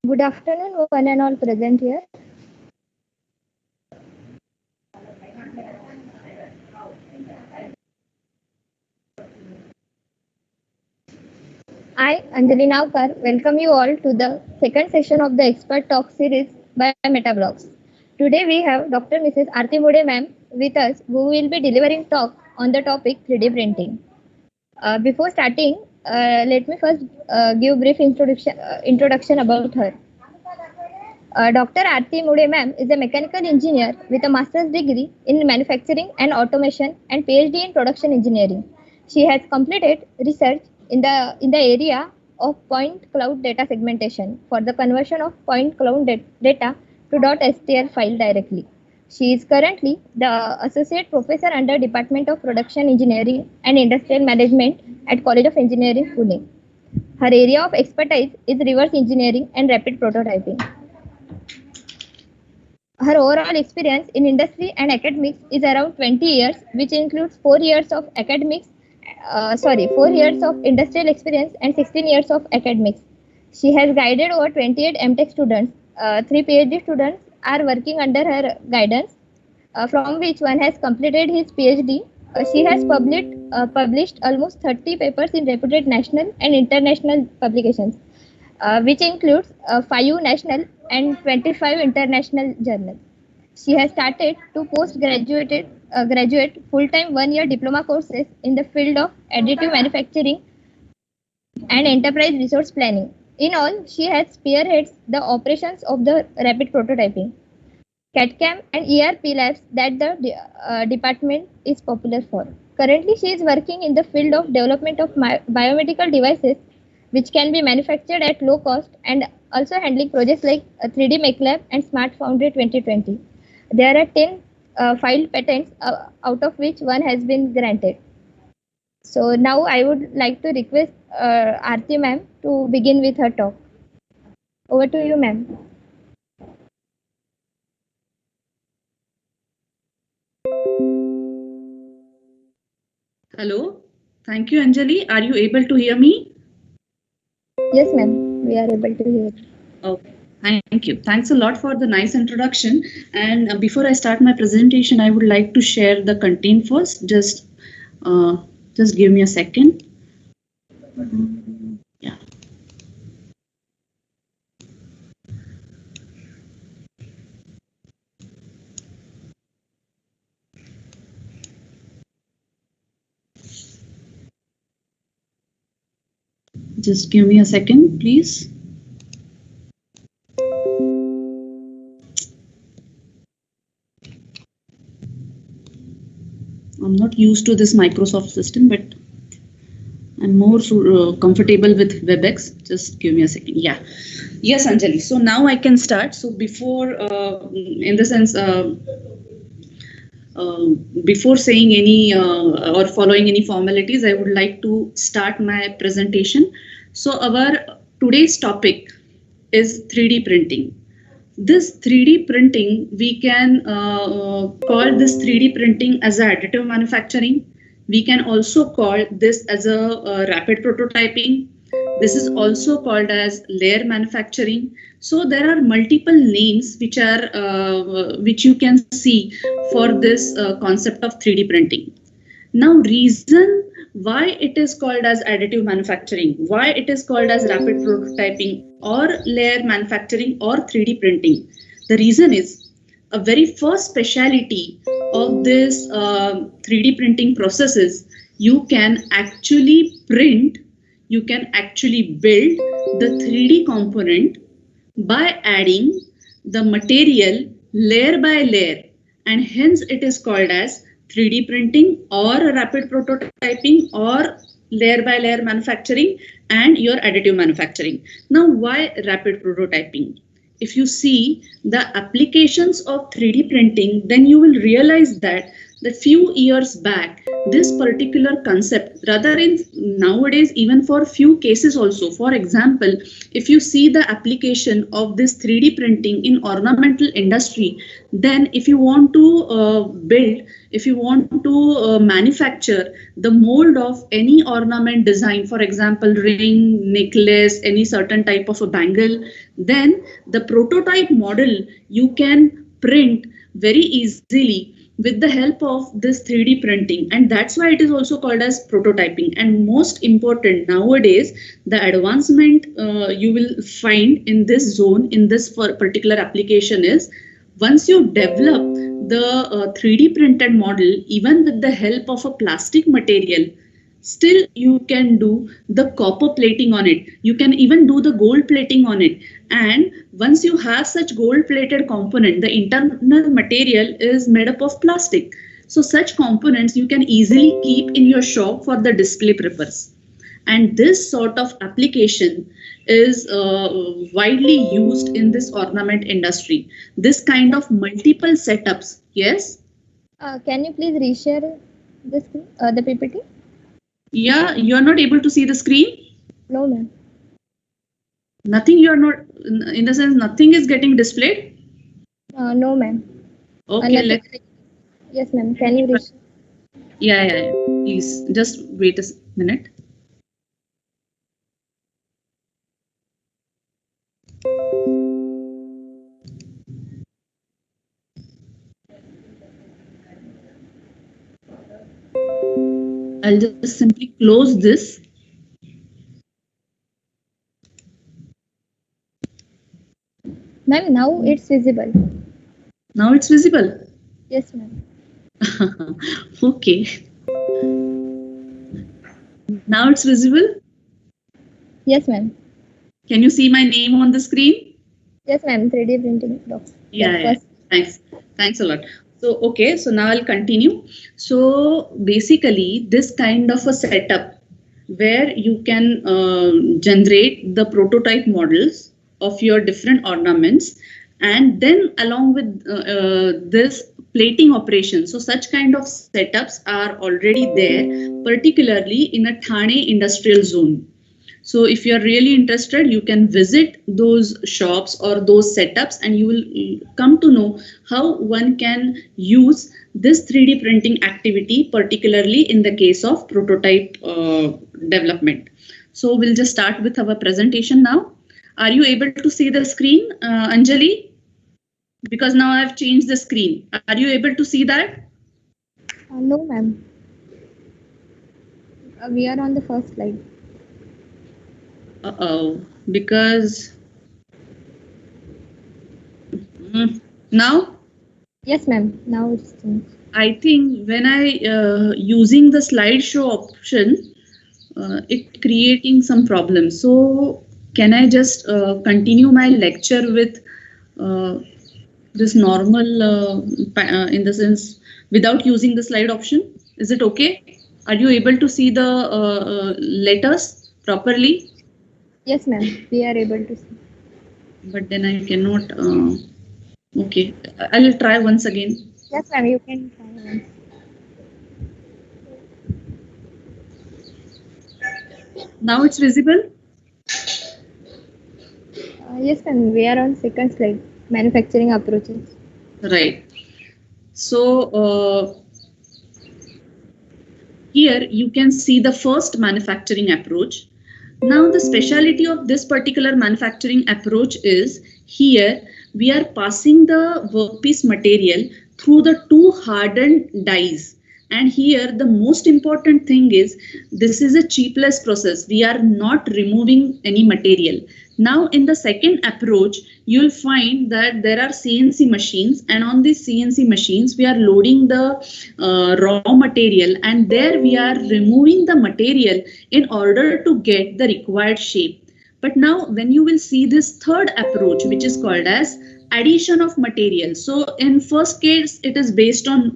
Good afternoon, one and all present here. I, Anjali Navkar, welcome you all to the second session of the Expert Talk series by Metablogs. Today we have Dr. Mrs. Aarti Mode ma'am with us who will be delivering talk on the topic 3D printing. Before starting, let me first give brief introduction about her. Dr. Aarti Mode ma'am is a mechanical engineer with a master's degree in manufacturing and automation and PhD in production engineering. She has completed research in the area of point cloud data segmentation for the conversion of point cloud data to .stl file directly. She is currently the associate professor under Department of Production Engineering and Industrial Management at College of Engineering, Pune. Her area of expertise is reverse engineering and rapid prototyping. Her overall experience in industry and academics is around 20 years, which includes 4 years of industrial experience and 16 years of academics. She has guided over 28 MTech students. 3 PhD students are working under her guidance, from which one has completed his PhD. She has published almost 30 papers in reputed national and international publications, which includes 5 national and 25 international journals. She has started two graduate full-time 1-year diploma courses in the field of additive manufacturing and enterprise resource planning. In all, she has spearheads the operations of the rapid prototyping, CAD/CAM and ERP labs that the department is popular for. Currently, she is working in the field of development of biomedical devices which can be manufactured at low cost and also handling projects like 3D MakeLab and Smart Foundry 2020. There are 10 filed patents, out of which one has been granted. So now I would like to request Aarti ma'am to begin with her talk. Over to you, ma'am. Hello. Thank you, Anjali. Are you able to hear me? Yes, ma'am. We are able to hear. Okay. Thank you. Thanks a lot for the nice introduction. And before I start my presentation, I would like to share the content first. Just give me a second. Yeah. Just give me a second, please. I'm not used to this Microsoft system, but I'm more comfortable with WebEx. Just give me a second. Yeah. Yes, Anjali. So now I can start. So before, in the sense, before saying any or following any formalities, I would like to start my presentation. So our today's topic is 3D printing. This 3D printing, we can call this 3D printing as a additive manufacturing. We can also call this as a rapid prototyping. This is also called as layer manufacturing. So there are multiple names which you can see for this concept of 3D printing. Now, reason why it is called as additive manufacturing, why it is called as rapid prototyping or layer manufacturing or 3D printing. The reason is a very first speciality of this 3D printing process is you can actually print, you can actually build the 3D component by adding the material layer by layer, and hence it is called as 3D printing or rapid prototyping or layer by layer manufacturing and your additive manufacturing. Now, why rapid prototyping? If you see the applications of 3D printing, then you will realize that that few years back, this particular concept, rather in nowadays, even for few cases also, for example, if you see the application of this 3D printing in ornamental industry, then if you want to build, if you want to manufacture the mold of any ornament design, for example, ring, necklace, any certain type of a bangle, then the prototype model you can print very easily with the help of this 3D printing, and that's why it is also called as prototyping. And most important nowadays, the advancement you will find in this zone, in this particular application is, once you develop the 3D printed model, even with the help of a plastic material, still you can do the copper plating on it. You can even do the gold plating on it. And once you have such gold plated component, the internal material is made up of plastic. So such components you can easily keep in your shop for the display purpose. And this sort of application is widely used in this ornament industry. This kind of multiple setups. Yes? Can you please reshare this the PPT? Yeah, you are not able to see the screen? No, ma'am. Nothing, you are not, in the sense, nothing is getting displayed? No, ma'am. Okay, let's. Yes, ma'am. Can you reshare? Yeah. Please, just wait a minute. I'll just simply close this. Ma'am, now it's visible. Now it's visible? Yes, ma'am. Okay. Now it's visible? Yes, ma'am. Can you see my name on the screen? Yes, ma'am. 3D printing docs. Yeah. Thanks a lot. So, okay, so now I'll continue. So basically this kind of a setup where you can generate the prototype models of your different ornaments, and then along with this plating operation. So such kind of setups are already there, particularly in a Thane industrial zone. So if you are really interested, you can visit those shops or those setups, and you will come to know how one can use this 3D printing activity, particularly in the case of prototype development. So we'll just start with our presentation now. Are you able to see the screen, Anjali? Because now I've changed the screen. Are you able to see that? No, ma'am. We are on the first slide. Because now? Yes, ma'am. Now it's changed. I think when I using the slideshow option, it creating some problems. So can I just continue my lecture with this normal, in the sense, without using the slide option? Is it okay? Are you able to see the letters properly? Yes, ma'am. We are able to see. But then I cannot. Okay, I will try once again. Yes, ma'am. You can try once. Now it's visible? Yes, ma'am. We are on second slide. Manufacturing approaches. Right. So here you can see the first manufacturing approach. Now the speciality of this particular manufacturing approach is, here we are passing the workpiece material through the two hardened dies. And here the most important thing is, this is a chipless process. We are not removing any material. Now in the second approach, you'll find that there are CNC machines, and on these CNC machines, we are loading the raw material, and there we are removing the material in order to get the required shape. But now when you will see this third approach, which is called as addition of material. So in first case, it is based on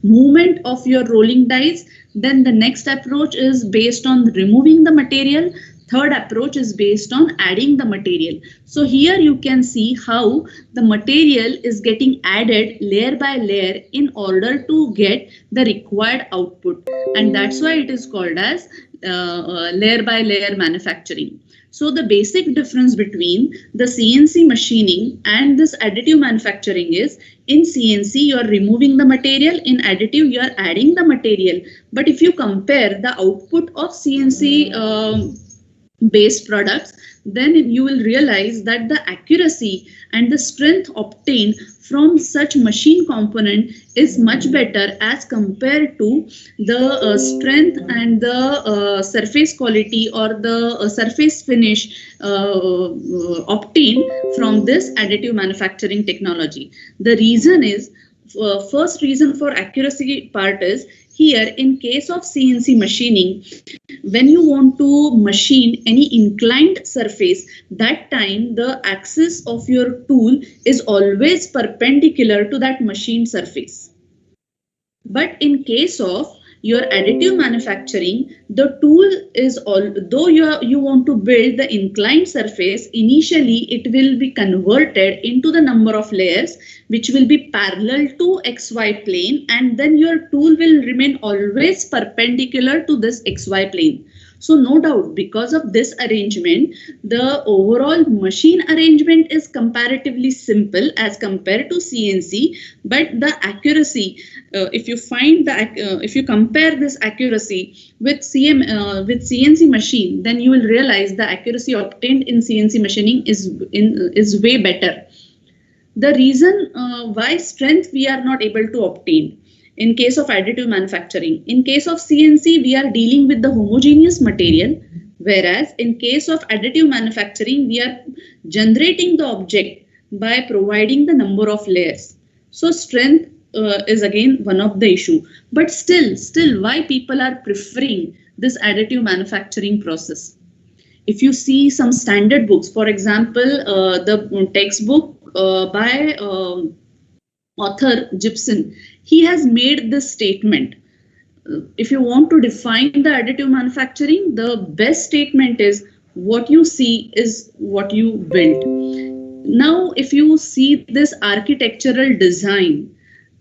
movement of your rolling dies. Then the next approach is based on removing the material. third approach is based on adding the material. So here you can see how the material is getting added layer by layer in order to get the required output, and that's why it is called as layer by layer manufacturing. So the basic difference between the CNC machining and this additive manufacturing is, in CNC you are removing the material, in additive you are adding the material. But if you compare the output of CNC based products, then you will realize that the accuracy and the strength obtained from such machine component is much better as compared to the strength and the surface quality or the surface finish obtained from this additive manufacturing technology. The reason is, first reason for accuracy part is, here in case of CNC machining, when you want to machine any inclined surface, that time the axis of your tool is always perpendicular to that machined surface. But in case of your additive manufacturing, the tool is although you want to build the inclined surface, initially it will be converted into the number of layers which will be parallel to XY plane, and then your tool will remain always perpendicular to this XY plane. So no doubt, because of this arrangement, the overall machine arrangement is comparatively simple as compared to CNC, but the accuracy, if you compare this accuracy with CNC machine, then you will realize the accuracy obtained in CNC machining is way better. The reason why strength we are not able to obtain in case of additive manufacturing. In case of CNC, we are dealing with the homogeneous material, whereas in case of additive manufacturing, we are generating the object by providing the number of layers. So strength is again one of the issue. But still, why people are preferring this additive manufacturing process? If you see some standard books, for example, the textbook by author Gibson, he has made this statement. If you want to define the additive manufacturing, the best statement is, what you see is what you build. Now, if you see this architectural design,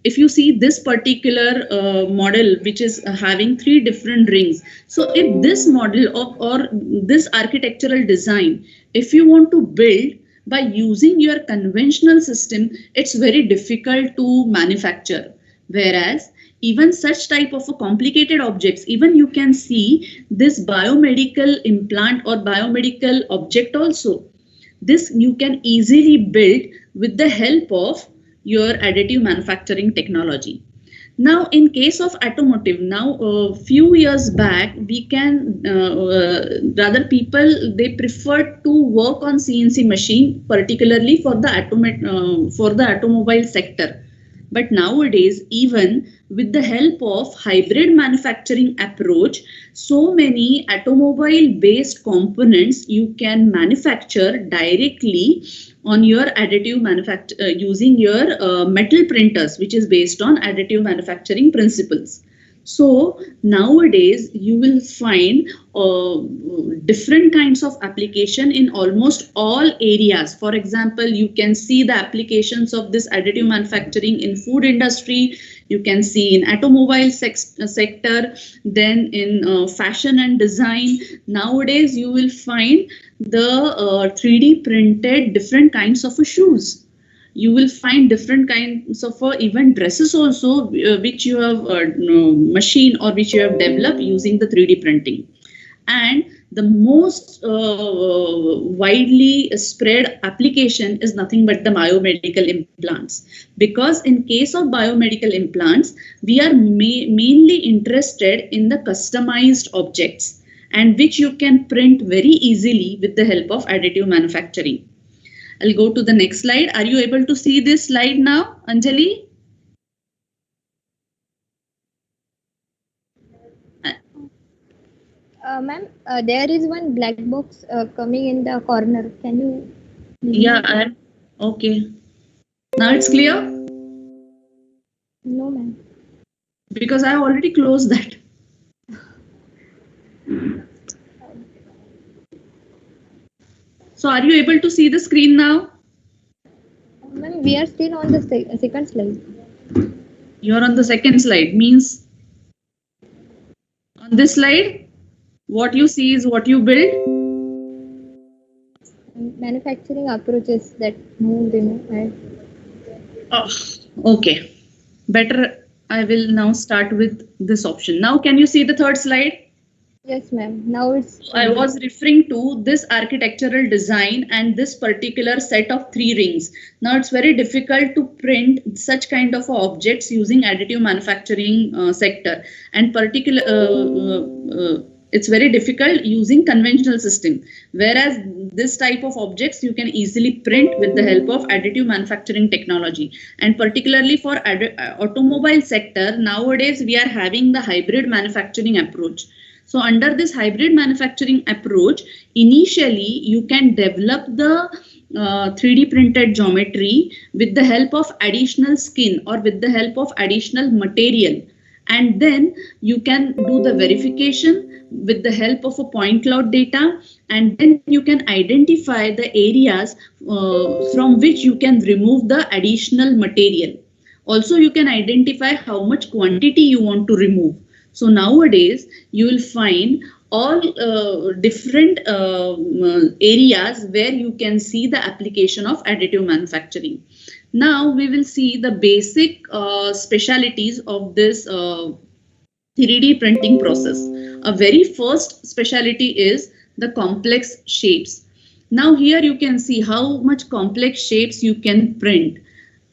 if you see this particular model which is having 3 different rings, so if this model or this architectural design, if you want to build by using your conventional system, it's very difficult to manufacture. Whereas even such type of a complicated objects, even you can see this biomedical implant or biomedical object also, this you can easily build with the help of your additive manufacturing technology. Now, in case of automotive, now a few years back, we can rather people, they prefer to work on CNC machine, particularly for the automobile sector. But nowadays, even with the help of hybrid manufacturing approach, so many automobile based components you can manufacture directly on your additive manufacture using your metal printers, which is based on additive manufacturing principles. So nowadays you will find different kinds of application in almost all areas. For example, you can see the applications of this additive manufacturing in food industry, you can see in automobile sector, then in fashion and design. Nowadays you will find the 3D printed different kinds of shoes. You will find different kinds of even dresses also, which you have machined or which you have developed using the 3D printing. And the most widely spread application is nothing but the biomedical implants. Because in case of biomedical implants, we are mainly interested in the customized objects, and which you can print very easily with the help of additive manufacturing. I'll go to the next slide. Are you able to see this slide now, Anjali? Ma'am, there is one black box coming in the corner. Can you? Yeah, okay. Now it's clear? No, ma'am. Because I already closed that. So are you able to see the screen now? Ma'am, we are still on the second slide. You're on the second slide, means on this slide, what you see is what you build. Manufacturing approaches that move, remove, and Oh, okay. Better I will now start with this option. Now can you see the third slide? yes, ma'am. Now it's. I was referring to this architectural design and this particular set of 3 rings. Now it's very difficult to print such kind of objects using additive manufacturing sector, and it's very difficult using conventional system. Whereas this type of objects you can easily print with the help of additive manufacturing technology. And particularly for automobile sector, nowadays we are having the hybrid manufacturing approach. So under this hybrid manufacturing approach, initially you can develop the 3D printed geometry with the help of additional skin or with the help of additional material. And then you can do the verification with the help of a point cloud data, and then you can identify the areas from which you can remove the additional material. Also, you can identify how much quantity you want to remove. So nowadays you will find all different areas where you can see the application of additive manufacturing. Now we will see the basic specialities of this 3D printing process. A very first specialty is the complex shapes. Now here you can see how much complex shapes you can print.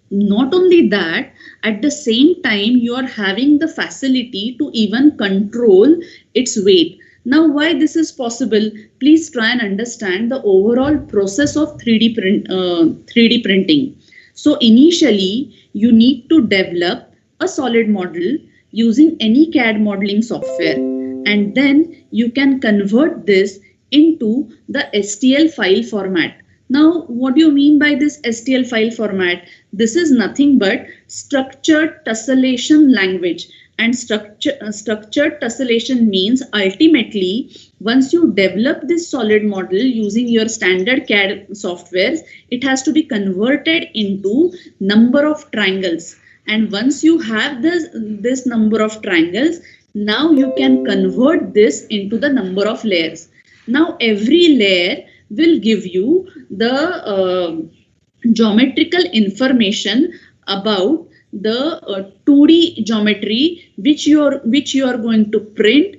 Not only that, at the same time you are having the facility to even control its weight. Now why this is possible? Please try and understand the overall process of 3D printing. So initially you need to develop a solid model using any CAD modeling software, and then you can convert this into the STL file format. Now, what do you mean by this STL file format? This is nothing but structured tessellation language. And structured tessellation means ultimately, once you develop this solid model using your standard CAD softwares, it has to be converted into number of triangles. And once you have this number of triangles, now you can convert this into the number of layers. Now, every layer will give you the geometrical information about the 2D geometry which you are going to print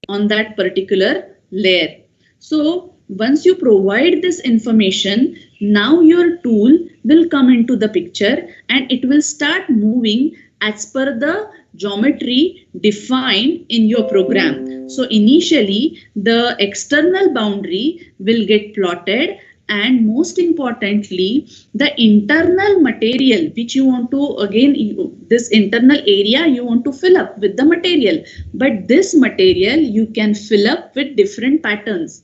on that particular layer. So once you provide this information, now your tool will come into the picture and it will start moving as per the geometry defined in your program. So initially the external boundary will get plotted, and most importantly the internal material which you want to, again this internal area you want to fill up with the material, but this material you can fill up with different patterns.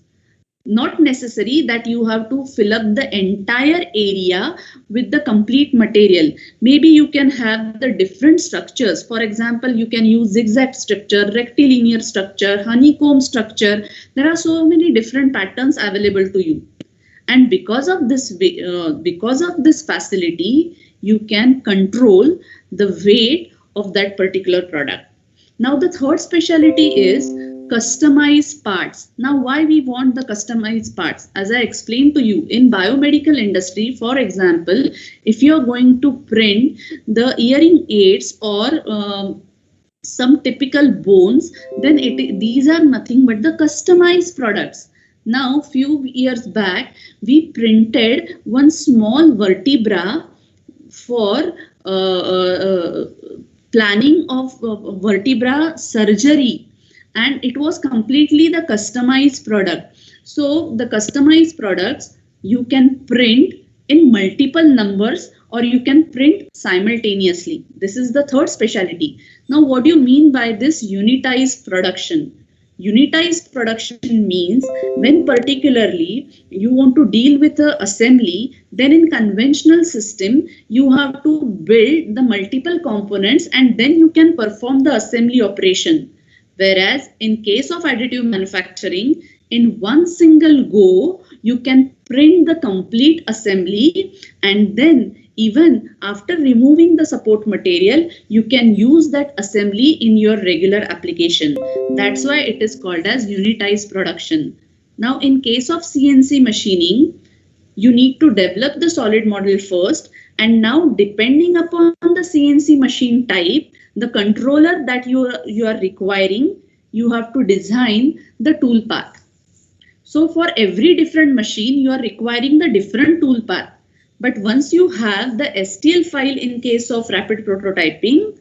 Not necessary that you have to fill up the entire area with the complete material. Maybe you can have the different structures. For example, you can use zigzag structure, rectilinear structure, honeycomb structure. There are so many different patterns available to you. And because of this facility, you can control the weight of that particular product. Now the third specialty is customized parts. Now why we want the customized parts? As I explained to you, in biomedical industry, for example, if you are going to print the hearing aids or some typical bones, then these are nothing but the customized products. Now, few years back, we printed one small vertebra for planning of vertebra surgery, and it was completely the customized product. So the customized products you can print in multiple numbers or you can print simultaneously. This is the third specialty. Now, what do you mean by this unitized production? Unitized production means when particularly you want to deal with the assembly, then in conventional system, you have to build the multiple components and then you can perform the assembly operation. Whereas in case of additive manufacturing, in one single go, you can print the complete assembly, and then even after removing the support material, you can use that assembly in your regular application. That's why it is called as unitized production. Now, in case of CNC machining, you need to develop the solid model first, and now depending upon the CNC machine type, the controller that you are requiring, you have to design the tool path. So for every different machine, you are requiring the different tool path. But once you have the STL file in case of rapid prototyping,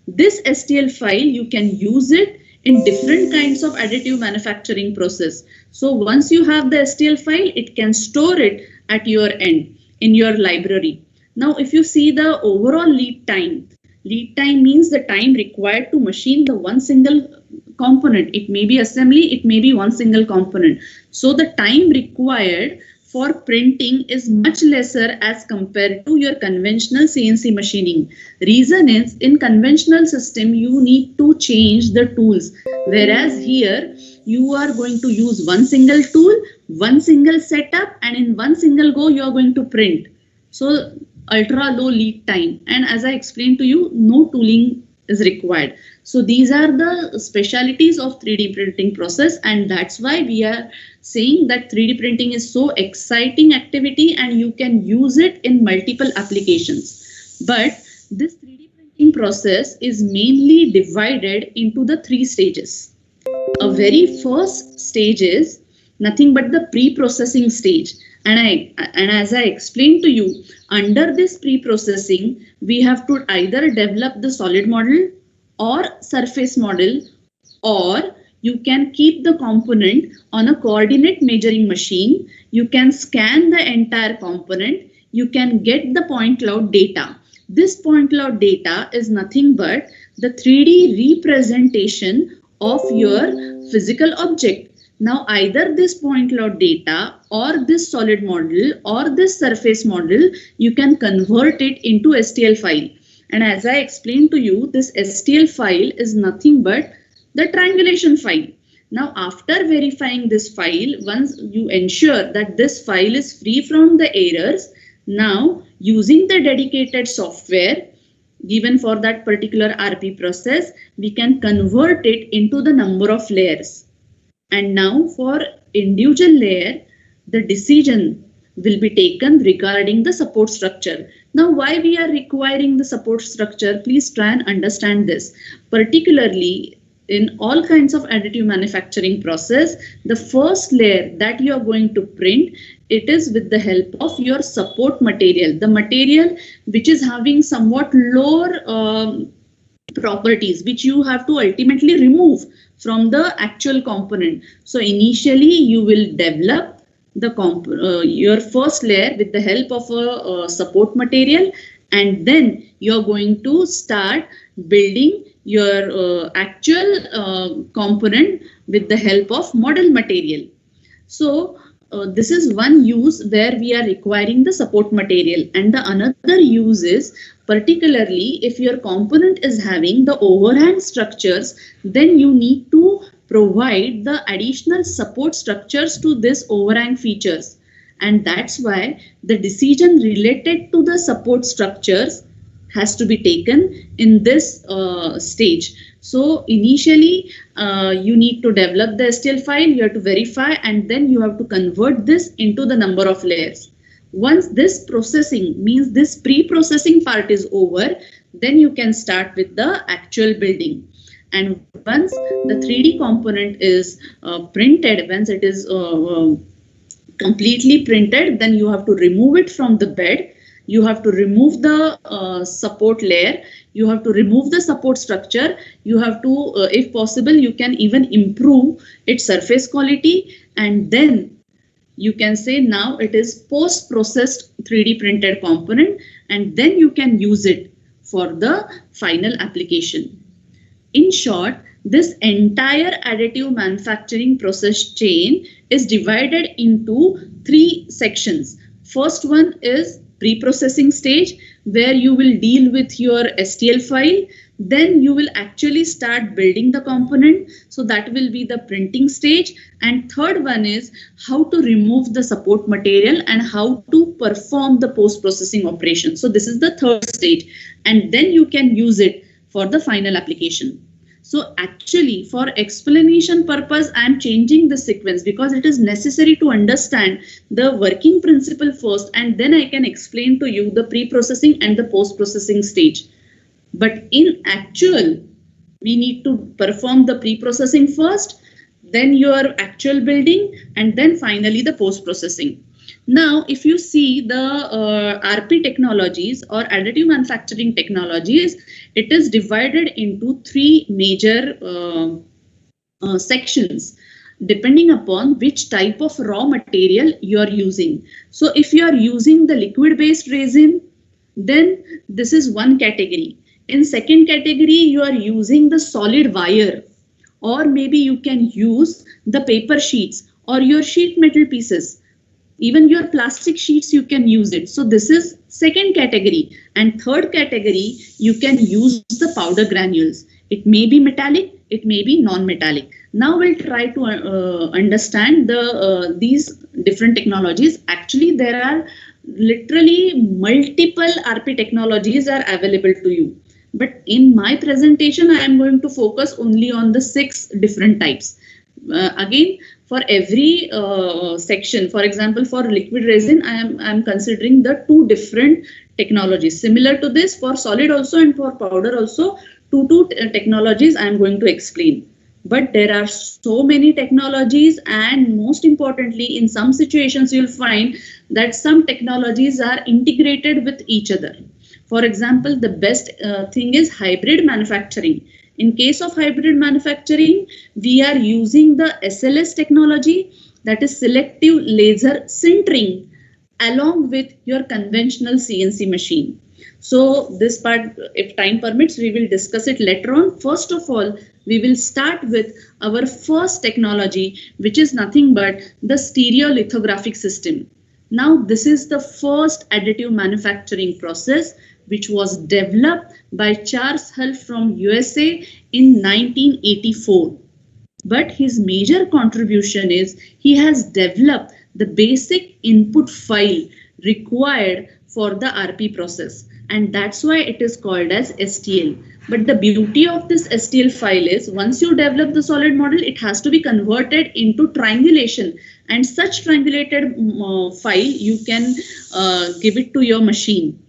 this STL file, you can use it in different kinds of additive manufacturing process. So once you have the STL file, it can store it at your end in your library. Now, if you see the overall lead time means the time required to machine the one single component. It may be assembly, it may be one single component. So the time required for printing is much lesser as compared to your conventional CNC machining. Reason is, in conventional system, you need to change the tools, whereas here you are going to use one single tool, one single setup, and in one single go you are going to print. So ultra low lead time, and as I explained to you, no tooling is required. So these are the specialities of 3D printing process, and that's why we are saying that 3D printing is so exciting activity and you can use it in multiple applications. But this 3D printing process is mainly divided into the 3 stages. A very first stage is nothing but the pre-processing stage. And as I explained to you, under this pre-processing, we have to either develop the solid model or surface model, or you can keep the component on a coordinate measuring machine. You can scan the entire component. You can get the point cloud data. This point cloud data is nothing but the 3D representation of your physical object. Now, either this point cloud data or this solid model or this surface model, you can convert it into STL file. And as I explained to you, this STL file is nothing but the triangulation file. Now, after verifying this file, once you ensure that this file is free from the errors, now using the dedicated software given for that particular RP process, we can convert it into the number of layers. And now for individual layer, the decision will be taken regarding the support structure. Now, why we are requiring the support structure? Please try and understand this. Particularly in all kinds of additive manufacturing process, the first layer that you are going to print, it is with the help of your support material, the material which is having somewhat lower properties, which you have to ultimately remove from the actual component. So initially you will develop the your first layer with the help of a support material, and then you're going to start building your actual component with the help of model material. So this is one use where we are requiring the support material, and the another use is particularly if your component is having the overhang structures, then you need to provide the additional support structures to this overhang features. And that's why the decision related to the support structures has to be taken in this stage. So initially you need to develop the STL file, you have to verify, and then you have to convert this into the number of layers. Once this processing, means this pre-processing part is over, then you can start with the actual building. And once the 3D component is printed, once it is completely printed, then you have to remove it from the bed. You have to remove the support layer. You have to remove the support structure. You have to, if possible, you can even improve its surface quality, and then you can say now it is post-processed 3D printed component, and then you can use it for the final application. In short, this entire additive manufacturing process chain is divided into 3 sections. First one is pre-processing stage, where you will deal with your STL file. Then you will actually start building the component. So that will be the printing stage. And third one is how to remove the support material and how to perform the post-processing operation. So this is the third stage, and then you can use it for the final application. So actually, for explanation purpose, I am changing the sequence because it is necessary to understand the working principle first, and then I can explain to you the pre-processing and the post-processing stage. But in actual, we need to perform the pre-processing first, then your actual building, and then finally the post-processing. Now, if you see the RP technologies or additive manufacturing technologies, it is divided into three major sections depending upon which type of raw material you are using. So if you are using the liquid based resin, then this is one category. In second category, you are using the solid wire, or maybe you can use the paper sheets or your sheet metal pieces. Even your plastic sheets, you can use it. So this is second category. And third category, you can use the powder granules. It may be metallic, it may be non-metallic. Now we'll try to understand these different technologies. Actually, there are literally multiple RP technologies are available to you. But in my presentation, I am going to focus only on the 6 different types. Again, for every section, for example, for liquid resin, I am considering the 2 different technologies. Similar to this, for solid also and for powder also, two technologies I am going to explain. But there are so many technologies, and most importantly, in some situations, you'll find that some technologies are integrated with each other. For example, the best thing is hybrid manufacturing. In case of hybrid manufacturing, we are using the SLS technology, that is selective laser sintering, along with your conventional CNC machine. So this part, if time permits, we will discuss it later on. First of all, we will start with our first technology, which is nothing but the stereolithographic system. Now, this is the first additive manufacturing process which was developed by Charles Hull from USA in 1984. But his major contribution is he has developed the basic input file required for the RP process, and that's why it is called as STL. But the beauty of this STL file is once you develop the solid model, it has to be converted into triangulation, and such triangulated file you can give it to your machine.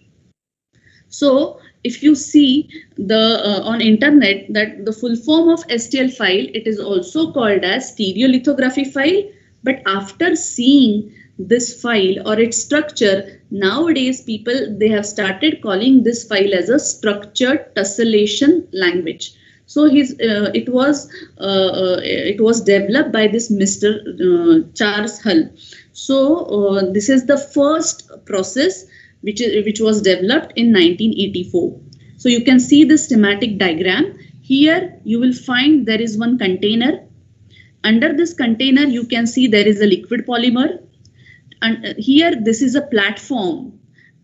So if you see the on internet that the full form of STL file, it is also called as stereolithography file. But after seeing this file or its structure, nowadays people, they have started calling this file as a structured tessellation language. So it was developed by this Mr. Charles Hull. So this is the first process which was developed in 1984. So you can see the schematic diagram. Here you will find there is one container. Under this container you can see there is a liquid polymer. And here this is a platform,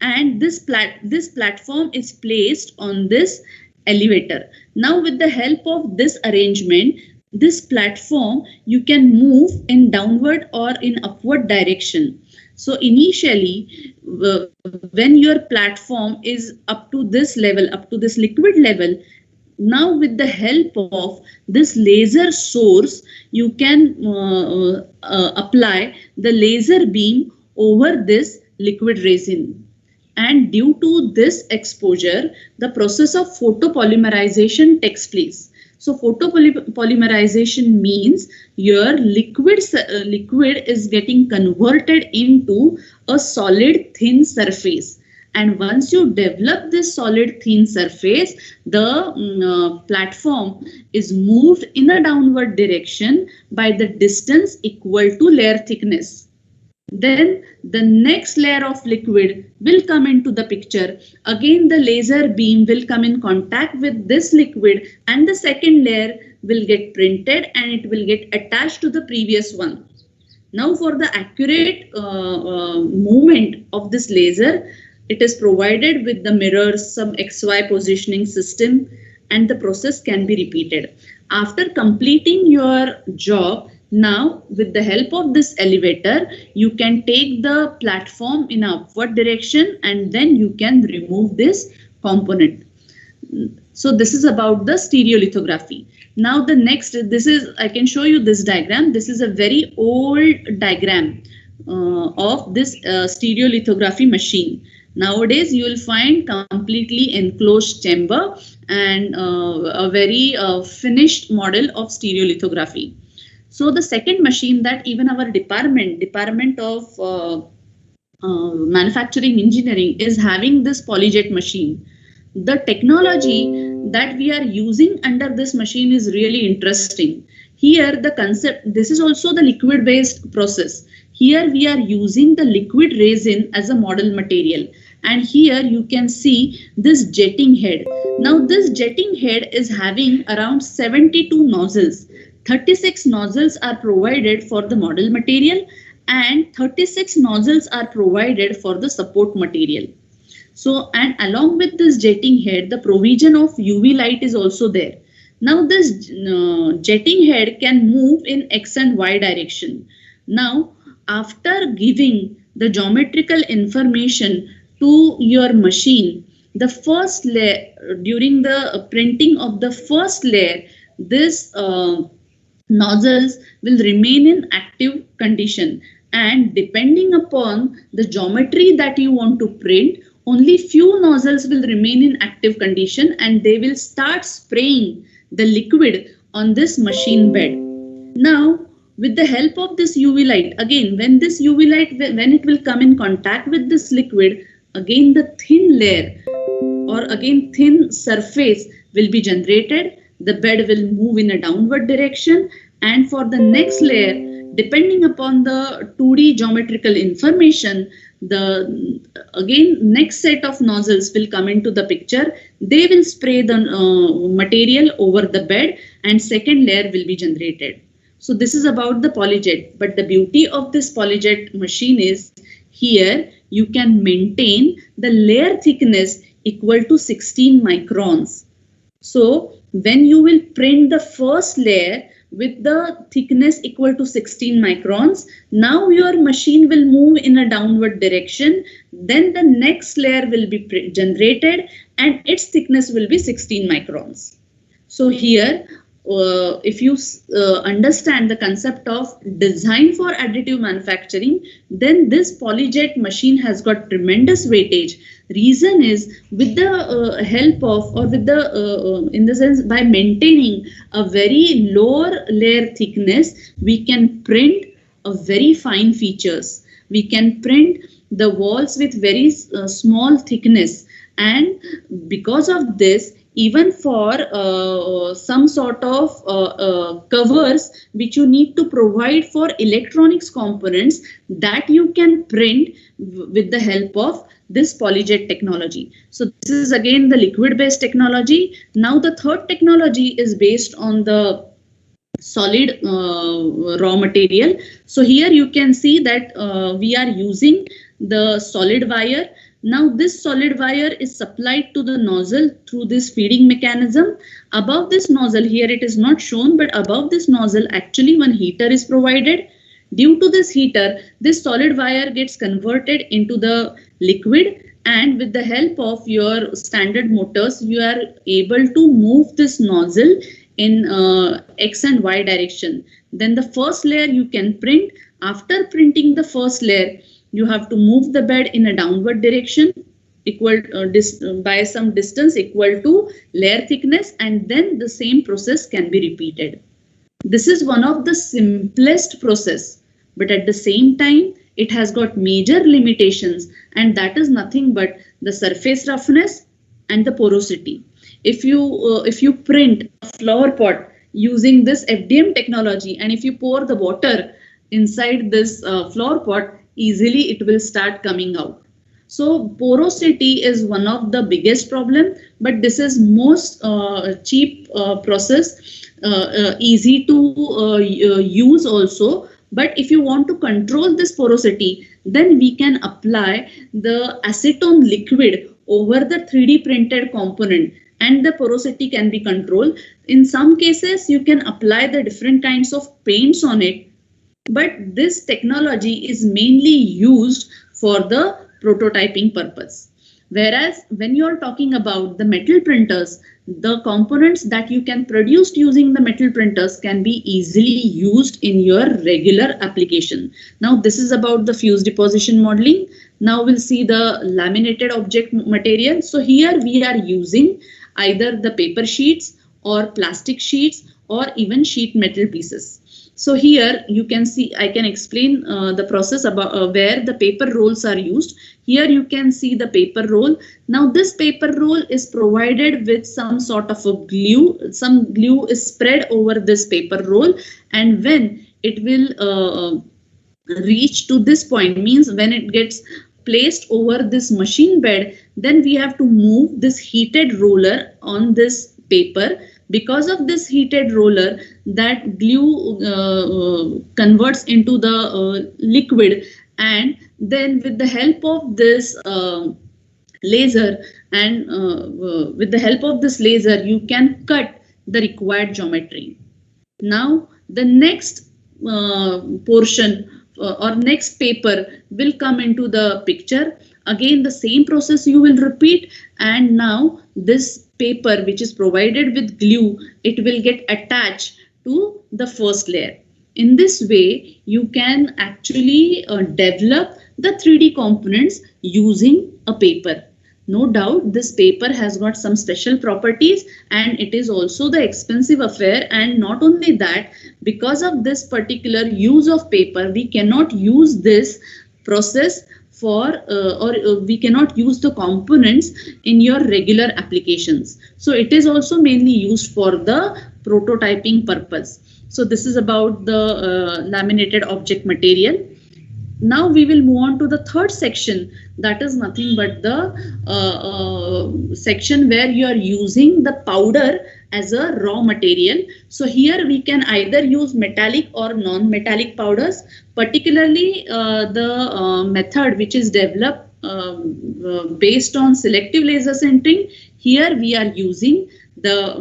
and this platform is placed on this elevator. Now with the help of this arrangement, this platform you can move in downward or in upward direction. So initially, when your platform is up to this level, up to this liquid level, now with the help of this laser source, you can apply the laser beam over this liquid resin. And due to this exposure, the process of photopolymerization takes place. So photopolymerization means your liquid is getting converted into a solid thin surface. And once you develop this solid thin surface, the platform is moved in a downward direction by the distance equal to layer thickness. Then the next layer of liquid will come into the picture. Again, the laser beam will come in contact with this liquid, and the second layer will get printed and it will get attached to the previous one. Now for the accurate movement of this laser, it is provided with the mirrors, some XY positioning system, and the process can be repeated. After completing your job, now with the help of this elevator, you can take the platform in an upward direction and then you can remove this component. So this is about the stereolithography. Now the next, I can show you this diagram. This is a very old diagram of this stereolithography machine. Nowadays you will find completely enclosed chamber and a very finished model of stereolithography. So the second machine that even our department of manufacturing engineering is having this polyjet machine. The technology that we are using under this machine is really interesting. Here the concept, this is also the liquid based process. Here we are using the liquid resin as a model material, and here you can see this jetting head. Now this jetting head is having around 72 nozzles. 36 nozzles are provided for the model material and 36 nozzles are provided for the support material. So, and along with this jetting head, the provision of UV light is also there. Now this jetting head can move in X and Y direction. Now, after giving the geometrical information to your machine, the first layer, during the printing of the first layer, this nozzles will remain in active condition, and depending upon the geometry that you want to print, only few nozzles will remain in active condition and they will start spraying the liquid on this machine bed. Now with the help of this UV light, again when this UV light, when it will come in contact with this liquid, again the thin layer or again thin surface will be generated. The bed will move in a downward direction, and for the next layer, depending upon the 2D geometrical information, the again next set of nozzles will come into the picture. They will spray the material over the bed and second layer will be generated. So this is about the polyjet, but the beauty of this polyjet machine is here you can maintain the layer thickness equal to 16 microns. So when you will print the first layer with the thickness equal to 16 microns, now your machine will move in a downward direction. Then the next layer will be generated and its thickness will be 16 microns. So here, if you understand the concept of design for additive manufacturing, then this polyjet machine has got tremendous weightage. Reason is with the help of, or with the in the sense by maintaining a very lower layer thickness, we can print a very fine features. We can print the walls with very small thickness, and because of this, even for some sort of covers which you need to provide for electronics components, that you can print with the help of this polyjet technology. So this is again the liquid based technology. Now the third technology is based on the solid raw material. So here you can see that we are using the solid wire. Now this solid wire is supplied to the nozzle through this feeding mechanism. Above this nozzle, here it is not shown, but above this nozzle actually one heater is provided. Due to this heater, this solid wire gets converted into the liquid, and with the help of your standard motors, you are able to move this nozzle in X and Y direction. Then the first layer you can print. After printing the first layer, you have to move the bed in a downward direction equal by some distance equal to layer thickness, and then the same process can be repeated. This is one of the simplest process, but at the same time it has got major limitations, and that is nothing but the surface roughness and the porosity. If you print a flower pot using this FDM technology, and if you pour the water inside this flower pot, easily it will start coming out. So porosity is one of the biggest problem, but this is most cheap process, easy to use also. But if you want to control this porosity, then we can apply the acetone liquid over the 3D printed component. and the porosity can be controlled. In some cases, you can apply the different kinds of paints on it, but this technology is mainly used for the prototyping purpose. Whereas when you are talking about the metal printers, the components that you can produce using the metal printers can be easily used in your regular application. Now this is about the fused deposition modeling. Now we'll see the laminated object material. So here we are using either the paper sheets or plastic sheets or even sheet metal pieces. So here you can see, I can explain the process about where the paper rolls are used. Here you can see the paper roll. Now this paper roll is provided with some sort of a glue. Some glue is spread over this paper roll, and when it will reach to this point, means when it gets placed over this machine bed, then we have to move this heated roller on this paper. Because of this heated roller, that glue converts into the liquid, and then with the help of this laser you can cut the required geometry. Now the next portion or next paper will come into the picture. Again the same process you will repeat, and now this paper which is provided with glue, it will get attached to the first layer. In this way you can actually develop the 3D components using a paper. No doubt this paper has got some special properties, and it is also the expensive affair. And not only that, because of this particular use of paper, we cannot use this process for we cannot use the components in your regular applications. So it is also mainly used for the prototyping purpose. So this is about the laminated object material. Now we will move on to the third section, that is nothing but the section where you are using the powder as a raw material. So here we can either use metallic or non-metallic powders, particularly the method which is developed based on selective laser sintering. Here we are using the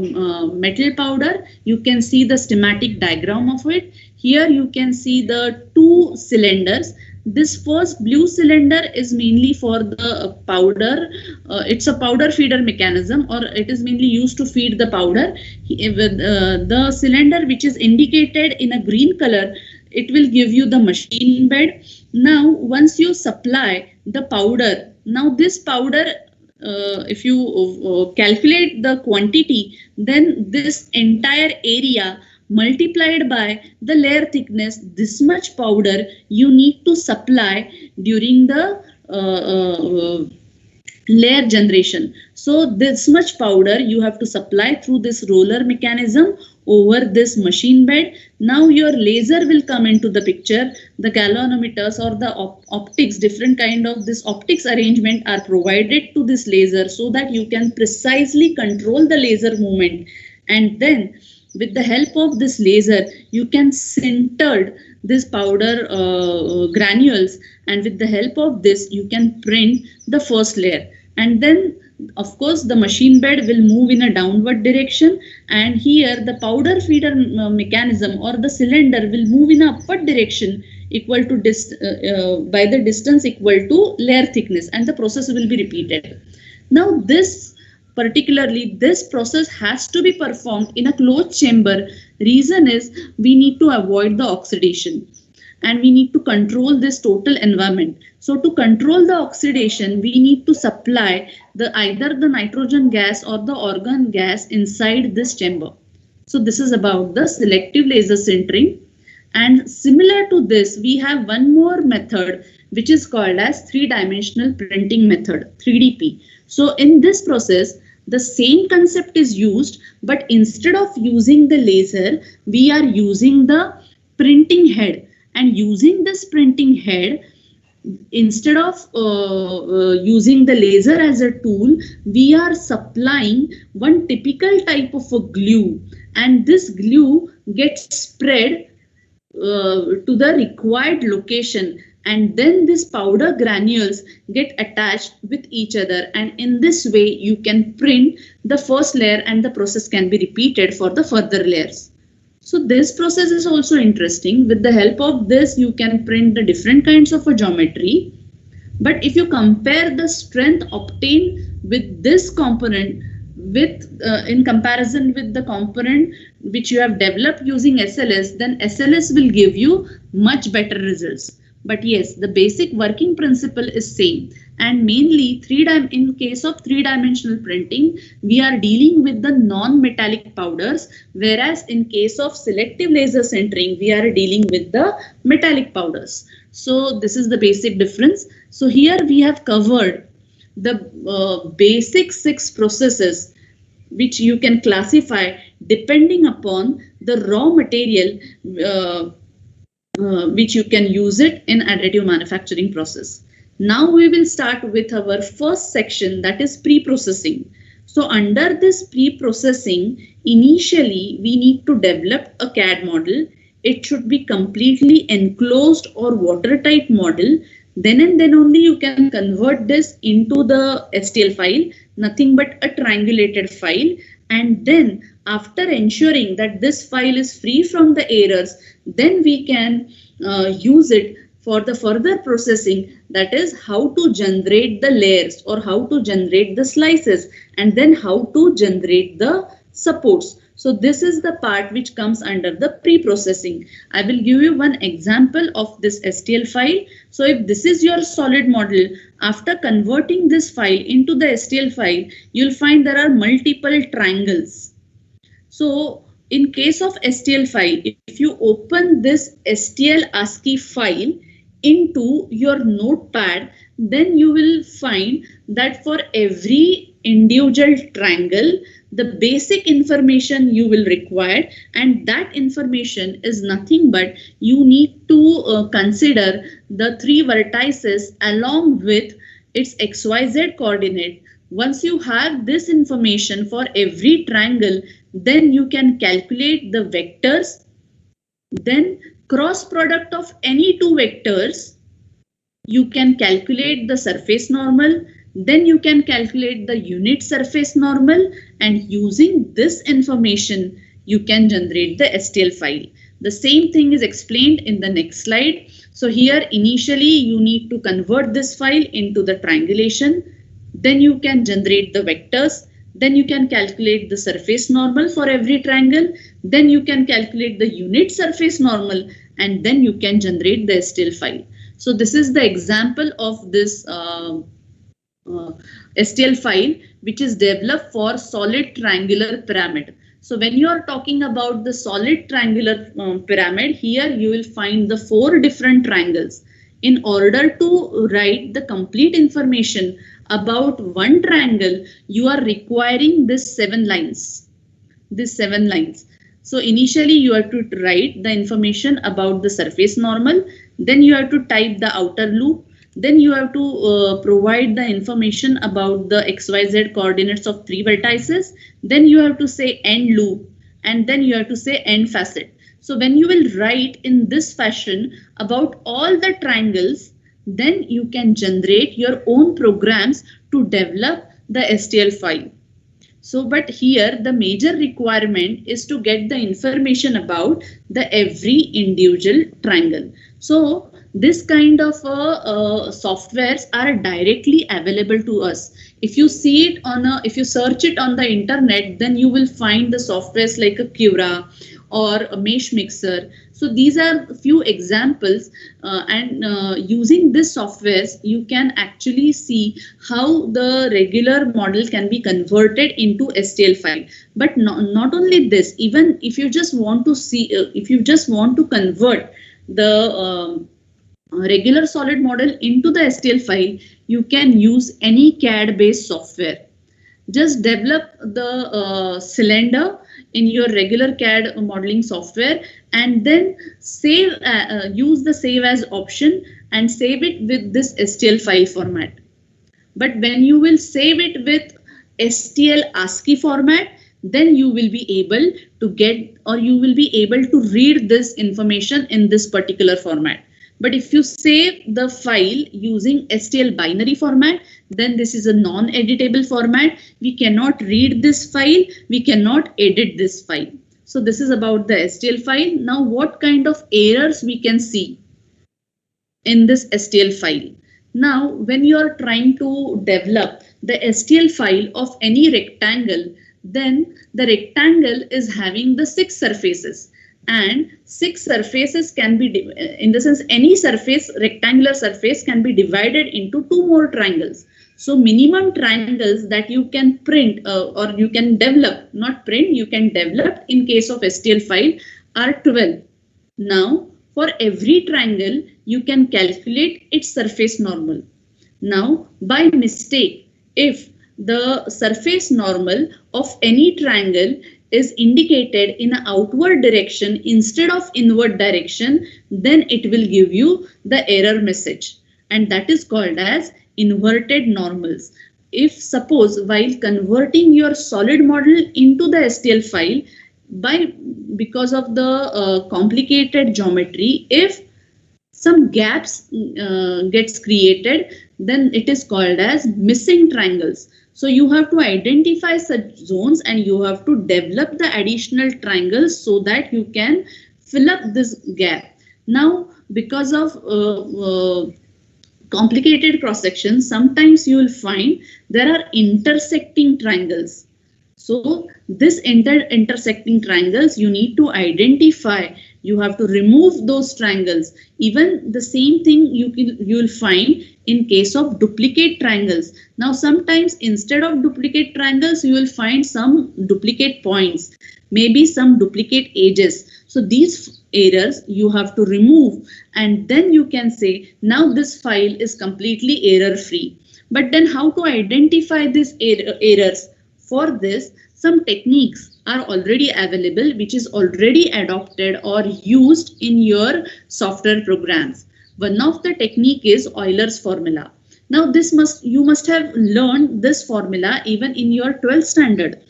metal powder. You can see the schematic diagram of it. Here you can see the two cylinders. This first blue cylinder is mainly for the powder. It's a powder feeder mechanism, or it is mainly used to feed the powder. The cylinder which is indicated in a green color, it will give you the machine bed. Now once you supply the powder, now this powder, if you calculate the quantity, then this entire area multiplied by the layer thickness, this much powder you need to supply during the layer generation. So this much powder you have to supply through this roller mechanism over this machine bed. Now your laser will come into the picture. The galvanometers or the optics, different kind of this optics arrangement are provided to this laser so that you can precisely control the laser movement. And then with the help of this laser, you can sinter this powder granules, and with the help of this, you can print the first layer. And then, of course, the machine bed will move in a downward direction, and here the powder feeder mechanism or the cylinder will move in a upward direction equal to by the distance equal to layer thickness, and the process will be repeated. Now particularly this process has to be performed in a closed chamber. Reason is we need to avoid the oxidation, and we need to control this total environment. So to control the oxidation, we need to supply either the nitrogen gas or the argon gas inside this chamber. So this is about the selective laser sintering. And similar to this, we have one more method which is called as three-dimensional printing method, 3DP. So in this process, the same concept is used, but instead of using the laser, we are using the printing head. And using this printing head, instead of using the laser as a tool, we are supplying one typical type of a glue, and this glue gets spread to the required location. and then these powder granules get attached with each other, and in this way you can print the first layer and the process can be repeated for the further layers. So this process is also interesting. With the help of this you can print the different kinds of a geometry. But if you compare the strength obtained with this component with in comparison with the component which you have developed using SLS, then SLS will give you much better results. But yes, the basic working principle is same, and mainly in case of three-dimensional printing, we are dealing with the non-metallic powders, whereas in case of selective laser sintering, we are dealing with the metallic powders. So this is the basic difference. So here we have covered the basic 6 processes which you can classify depending upon the raw material which you can use it in additive manufacturing process. Now we will start with our first section, that is pre-processing. So under this pre-processing, initially we need to develop a CAD model. It should be completely enclosed or watertight model. Then and then only you can convert this into the STL file, nothing but a triangulated file. And then after ensuring that this file is free from the errors, then we can use it for the further processing, that is how to generate the layers or how to generate the slices and then how to generate the supports. So this is the part which comes under the pre-processing. I will give you one example of this STL file. So if this is your solid model, after converting this file into the STL file, you'll find there are multiple triangles. So in case of STL file, if you open this STL ASCII file into your notepad, then you will find that for every individual triangle, the basic information you will require, and that information is nothing but you need to consider the 3 vertices along with its XYZ coordinate. Once you have this information for every triangle, then you can calculate the vectors, then cross product of any 2 vectors, you can calculate the surface normal, then you can calculate the unit surface normal, and using this information you can generate the STL file. The same thing is explained in the next slide. So here initially you need to convert this file into the triangulation, then you can generate the vectors, then you can calculate the surface normal for every triangle, then you can calculate the unit surface normal, and then you can generate the STL file. So this is the example of this STL file which is developed for solid triangular pyramid. So when you are talking about the solid triangular pyramid, here you will find the 4 different triangles. In order to write the complete information about one triangle, you are requiring this 7 lines. These 7 lines. So initially you have to write the information about the surface normal, then you have to type the outer loop, then you have to provide the information about the XYZ coordinates of 3 vertices, then you have to say end loop, and then you have to say end facet. So when you will write in this fashion about all the triangles, then you can generate your own programs to develop the STL file. So but here the major requirement is to get the information about the every individual triangle. So this kind of softwares are directly available to us. If you see it if you search it on the internet, then you will find the softwares like a Cura or a Mesh Mixer. So these are a few examples, and using this softwares, you can actually see how the regular model can be converted into STL file. But not only this, even if you just want to see, if you just want to convert the regular solid model into the STL file, you can use any CAD based software. Just develop the cylinder in your regular CAD modeling software and then save, use the save as option and save it with this STL file format. But when you will save it with STL ASCII format, then you will be able to get, or you will be able to read this information in this particular format. But if you save the file using STL binary format, then this is a non-editable format. We cannot read this file. We cannot edit this file. So this is about the STL file. Now, what kind of errors we can see in this STL file? Now, when you are trying to develop the STL file of any rectangle, then the rectangle is having the 6 surfaces, and 6 surfaces can be, in the sense any surface, rectangular surface can be divided into 2 more triangles. So minimum triangles that you can print or you can develop, not print, you can develop in case of STL file are 12. Now, for every triangle, you can calculate its surface normal. Now, by mistake, if the surface normal of any triangle is indicated in an outward direction instead of inward direction, then it will give you the error message, and that is called as inverted normals. If suppose while converting your solid model into the STL file, because of the complicated geometry, if some gaps gets created, then it is called as missing triangles. So you have to identify such zones and you have to develop the additional triangles so that you can fill up this gap. Now, because of complicated cross section, sometimes you will find there are intersecting triangles. So this intersecting triangles you need to identify. You have to remove those triangles. Even the same thing you will find in case of duplicate triangles. Now sometimes instead of duplicate triangles you will find some duplicate points, maybe some duplicate edges. So these errors you have to remove, and then you can say now this file is completely error free. But then how to identify these errors? For this, some techniques are already available, which is already adopted or used in your software programs. One of the technique is Euler's formula. Now you must have learned this formula even in your 12th standard.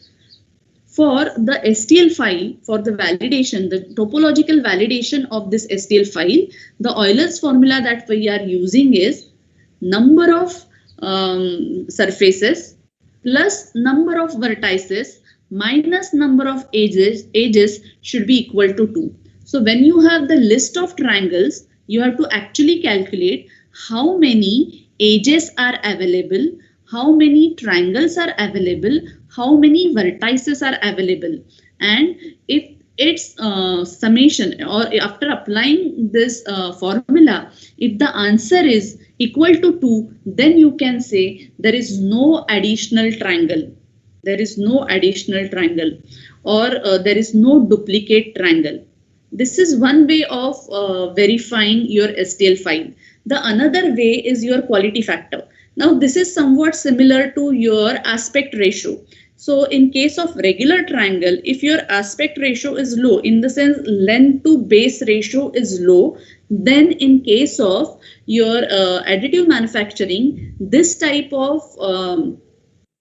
For the STL file, for the validation, the topological validation of this STL file, the Euler's formula that we are using is number of surfaces plus number of vertices minus number of edges should be equal to 2. So when you have the list of triangles, you have to actually calculate how many edges are available, how many triangles are available, how many vertices are available. And if its summation, or after applying this formula, if the answer is equal to 2, then you can say there is no additional triangle. There is no additional triangle, or there is no duplicate triangle. This is one way of verifying your STL file. The another way is your quality factor. Now this is somewhat similar to your aspect ratio. So in case of regular triangle, if your aspect ratio is low, in the sense length to base ratio is low, then in case of your additive manufacturing, this type of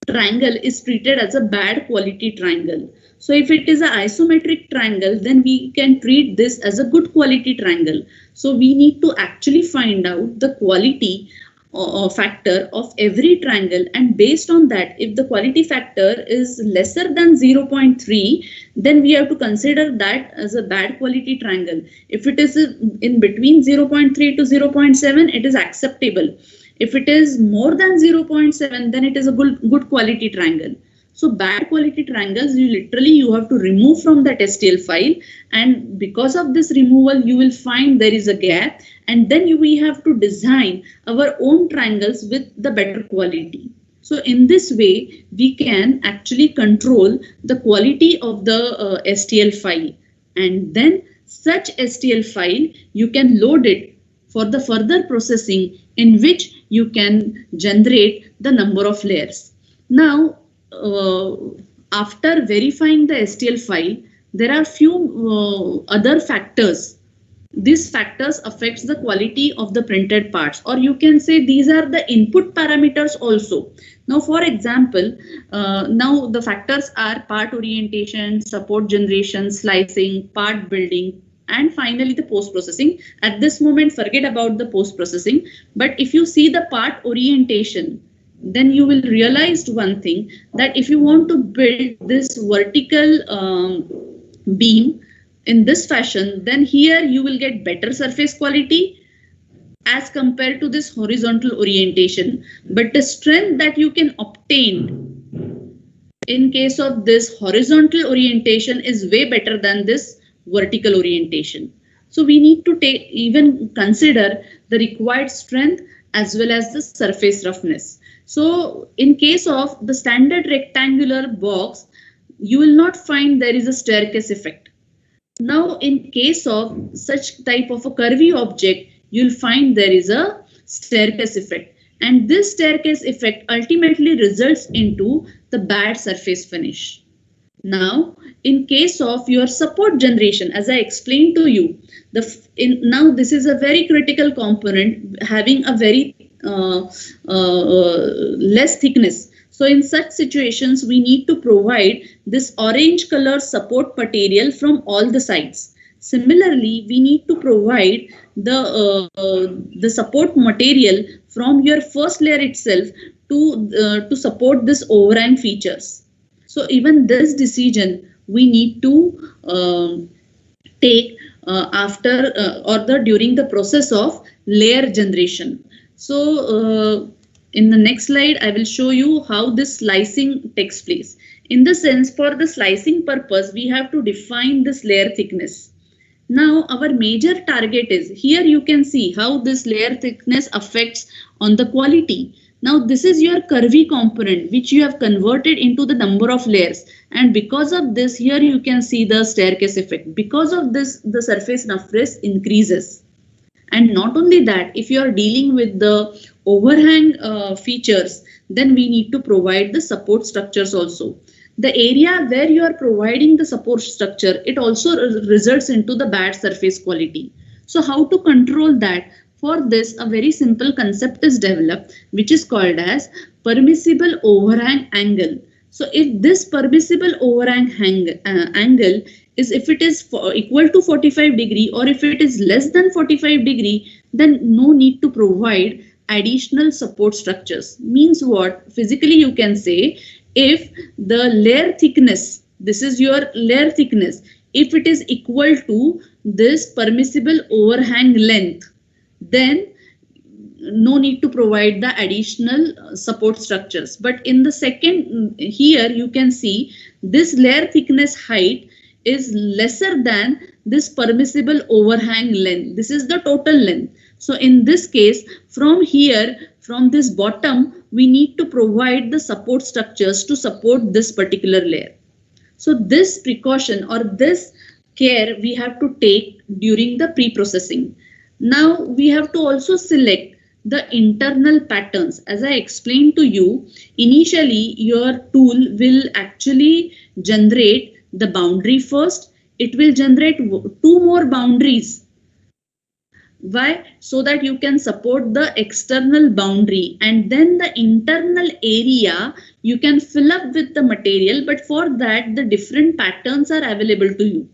triangle is treated as a bad quality triangle. So if it is an isometric triangle, then we can treat this as a good quality triangle. So we need to actually find out the quality factor of every triangle, and based on that, if the quality factor is lesser than 0.3, then we have to consider that as a bad quality triangle. If it is in between 0.3 to 0.7, it is acceptable. If it is more than 0.7, then it is a good quality triangle. So bad quality triangles, you have to remove from that STL file, and because of this removal, you will find there is a gap, and then we have to design our own triangles with the better quality. So in this way, we can actually control the quality of the STL file, and then such STL file, you can load it for the further processing, in which you can generate the number of layers. Now, after verifying the STL file, there are few other factors. These factors affects the quality of the printed parts, or you can say these are the input parameters also. Now, for example, now the factors are part orientation, support generation, slicing, part building, and finally the post-processing. At this moment, forget about the post-processing, but if you see the part orientation, then you will realize one thing, that if you want to build this vertical beam in this fashion, then here you will get better surface quality as compared to this horizontal orientation. But the strength that you can obtain in case of this horizontal orientation is way better than this vertical orientation. So we need to even consider the required strength as well as the surface roughness. So in case of the standard rectangular box, you will not find there is a staircase effect. Now in case of such type of a curvy object, you'll find there is a staircase effect. And this staircase effect ultimately results into the bad surface finish. Now, in case of your support generation, as I explained to you, now this is a very critical component having a very less thickness. So in such situations, we need to provide this orange color support material from all the sides. Similarly, we need to provide the support material from your first layer itself to support this overhang features. So even this decision we need to take after during the process of layer generation. So in the next slide, I will show you how this slicing takes place. In the sense, for the slicing purpose, we have to define this layer thickness. Now our major target is, here you can see how this layer thickness affects on the quality. Now this is your curvy component which you have converted into the number of layers, and because of this, here you can see the staircase effect. Because of this, the surface roughness increases. And not only that, if you are dealing with the overhang features, then we need to provide the support structures also. The area where you are providing the support structure, it also results into the bad surface quality. So how to control that? For this, a very simple concept is developed, which is called as permissible overhang angle. So if this permissible overhang angle is, if it is equal to 45 degree or if it is less than 45 degree, then no need to provide additional support structures. Means what? Physically you can say, if the layer thickness, this is your layer thickness, if it is equal to this permissible overhang length, then no need to provide the additional support structures. But in the second, here you can see this layer thickness height is lesser than this permissible overhang length. This is the total length. So in this case, from here, from this bottom, we need to provide the support structures to support this particular layer. So this precaution or this care we have to take during the pre-processing. Now we have to also select the internal patterns. As I explained to you, initially your tool will actually generate the boundary first. It will generate 2 more boundaries. Why? So that you can support the external boundary, and then the internal area you can fill up with the material, but for that the different patterns are available to you,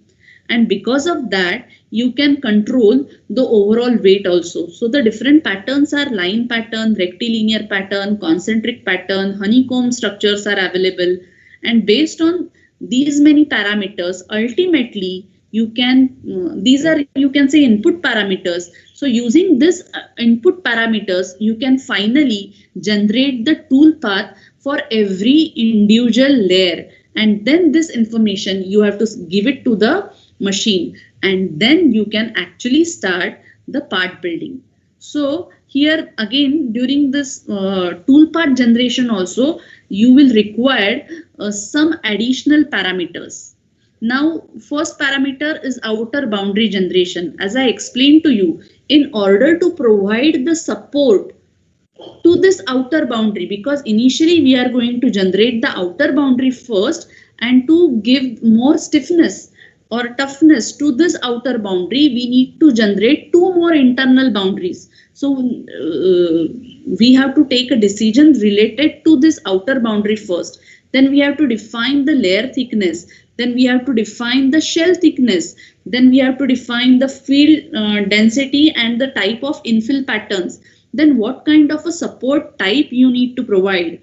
and because of that you can control the overall weight also. So the different patterns are line pattern, rectilinear pattern, concentric pattern, honeycomb structures are available, and based on these many parameters, ultimately you can, these are, you can say, input parameters. So using this input parameters, you can finally generate the tool path for every individual layer. And then this information, you have to give it to the machine. And then you can actually start the part building. So here again, during this tool part generation also, you will require some additional parameters. Now, first parameter is outer boundary generation. As I explained to you, in order to provide the support to this outer boundary, because initially we are going to generate the outer boundary first, and to give more stiffness or toughness to this outer boundary, we need to generate 2 more internal boundaries. So we have to take a decision related to this outer boundary first. Then we have to define the layer thickness. Then we have to define the shell thickness. Then we have to define the field density and the type of infill patterns. Then what kind of a support type you need to provide.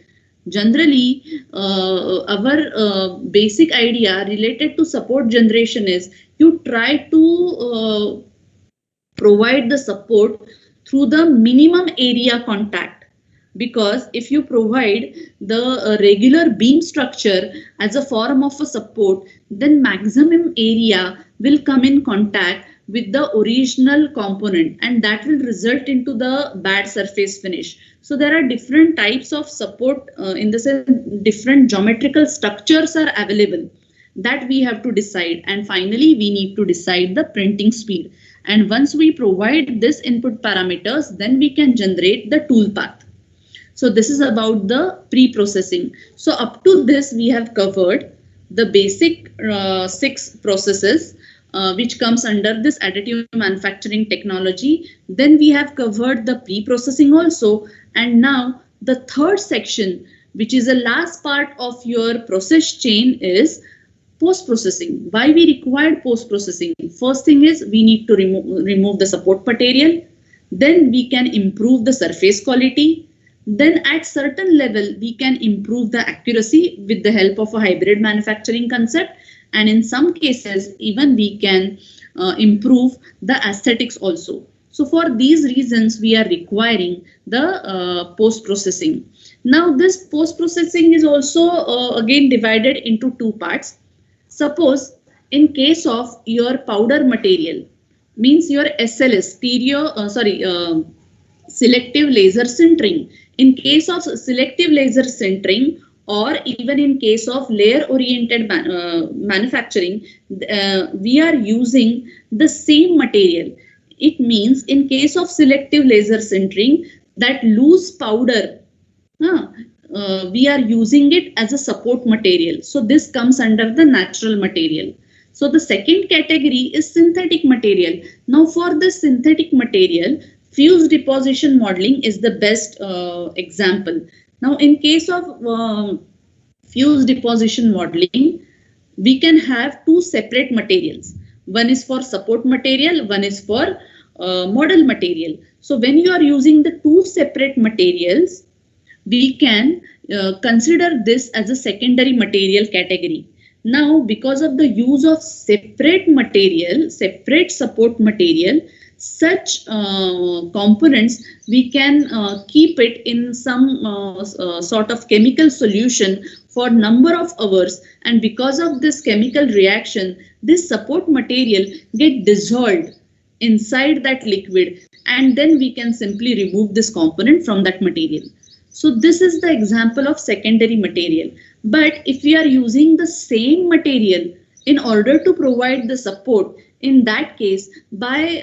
Generally, our basic idea related to support generation is you try to provide the support through the minimum area contact, because if you provide the regular beam structure as a form of a support, then maximum area will come in contact with the original component, and that will result into the bad surface finish. So there are different types of support, in the sense different geometrical structures are available that we have to decide. And finally, we need to decide the printing speed. And once we provide this input parameters, then we can generate the tool path. So this is about the pre-processing. So up to this, we have covered the basic 6 processes which comes under this additive manufacturing technology. Then we have covered the pre-processing also. And now the third section, which is the last part of your process chain, is post-processing. Why we required post-processing? First thing is we need to remove the support material. Then we can improve the surface quality. Then at certain level, we can improve the accuracy with the help of a hybrid manufacturing concept. And in some cases, even we can improve the aesthetics also. So for these reasons, we are requiring the post-processing. Now this post-processing is also again divided into 2 parts. Suppose in case of your powder material, means your SLS, selective laser sintering. In case of selective laser sintering, or even in case of layer oriented manufacturing, we are using the same material. It means in case of selective laser sintering, that loose powder, we are using it as a support material. So this comes under the natural material. So the second category is synthetic material. Now for the synthetic material, fused deposition modeling is the best example. Now in case of fused deposition modeling, we can have 2 separate materials. One is for support material, one is for model material. So when you are using the 2 separate materials, we can consider this as a secondary material category. Now, because of the use of separate material, separate support material, such components, we can keep it in some sort of chemical solution for number of hours, and because of this chemical reaction, this support material get dissolved inside that liquid, and then we can simply remove this component from that material. So this is the example of secondary material. But if we are using the same material in order to provide the support, in that case, by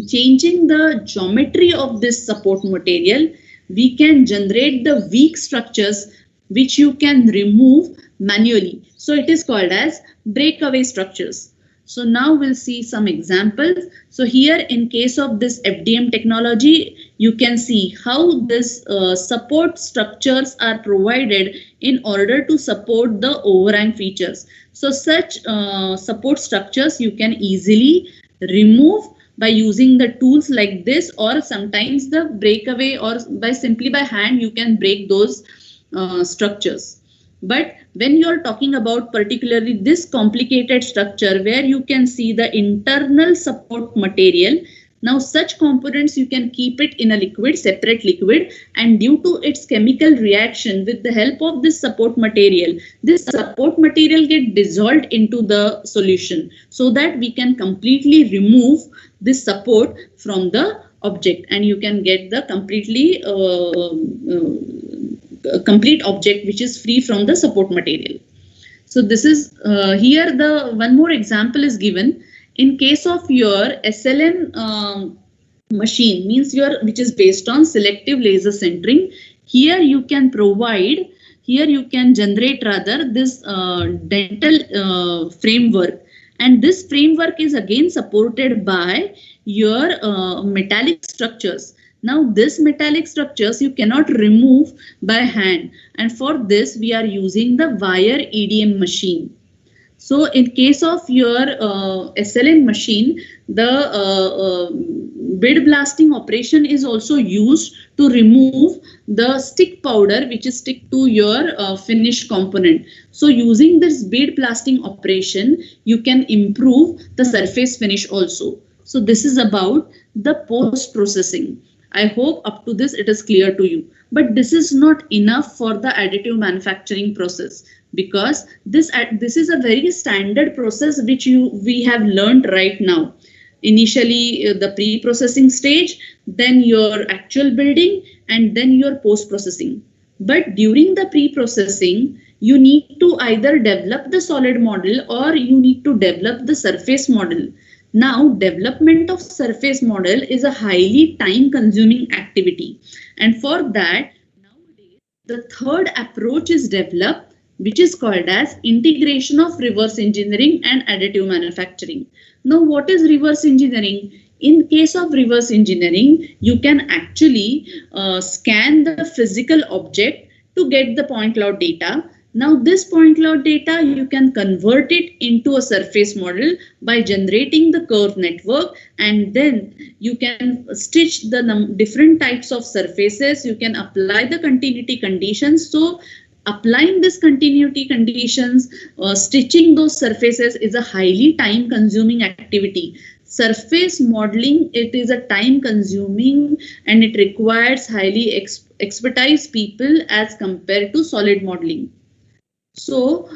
changing the geometry of this support material, we can generate the weak structures which you can remove manually. So it is called as breakaway structures. So now we'll see some examples. So here in case of this FDM technology, you can see how this support structures are provided in order to support the overhang features. So such support structures you can easily remove by using the tools like this, or sometimes the breakaway, or simply by hand you can break those structures. But when you are talking about particularly this complicated structure where you can see the internal support material, now such components you can keep it in a liquid, separate liquid, and due to its chemical reaction with the help of this support material get dissolved into the solution, so that we can completely remove this support from the object, and you can get the completely complete object which is free from the support material. So this is here the one more example is given. In case of your SLM machine, means which is based on selective laser sintering, here you can generate rather this dental framework, and this framework is again supported by your metallic structures. Now this metallic structures you cannot remove by hand, and for this we are using the wire EDM machine. So in case of your SLM machine, the bead blasting operation is also used to remove the stick powder which is stick to your finished component. So using this bead blasting operation, you can improve the surface finish also. So this is about the post processing. I hope up to this it is clear to you. But this is not enough for the additive manufacturing process, because this is a very standard process which we have learned right now. Initially the pre-processing stage, then your actual building, and then your post-processing. But during the pre-processing, you need to either develop the solid model or you need to develop the surface model. Now, development of surface model is a highly time-consuming activity, and for that, nowadays, the third approach is developed, which is called as integration of reverse engineering and additive manufacturing. Now, what is reverse engineering? In case of reverse engineering, you can actually scan the physical object to get the point cloud data. Now this point cloud data, you can convert it into a surface model by generating the curve network, and then you can stitch the different types of surfaces. You can apply the continuity conditions. So applying this continuity conditions, stitching those surfaces is a highly time consuming activity. Surface modeling, it is a time consuming and it requires highly expertise people as compared to solid modeling. So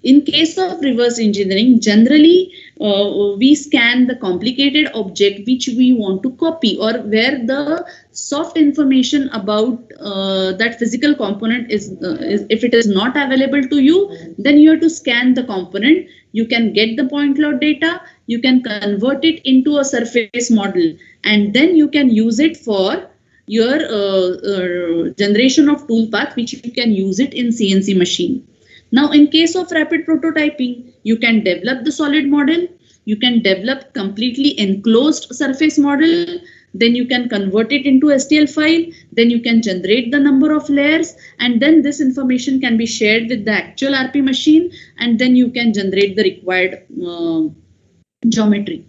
in case of reverse engineering, generally we scan the complicated object which we want to copy, or where the soft information about that physical component is if it is not available to you, then you have to scan the component. You can get the point cloud data, you can convert it into a surface model, and then you can use it for your generation of toolpath, which you can use it in CNC machine. Now, in case of rapid prototyping, you can develop the solid model, you can develop completely enclosed surface model, then you can convert it into STL file, then you can generate the number of layers, and then this information can be shared with the actual RP machine, and then you can generate the required geometry.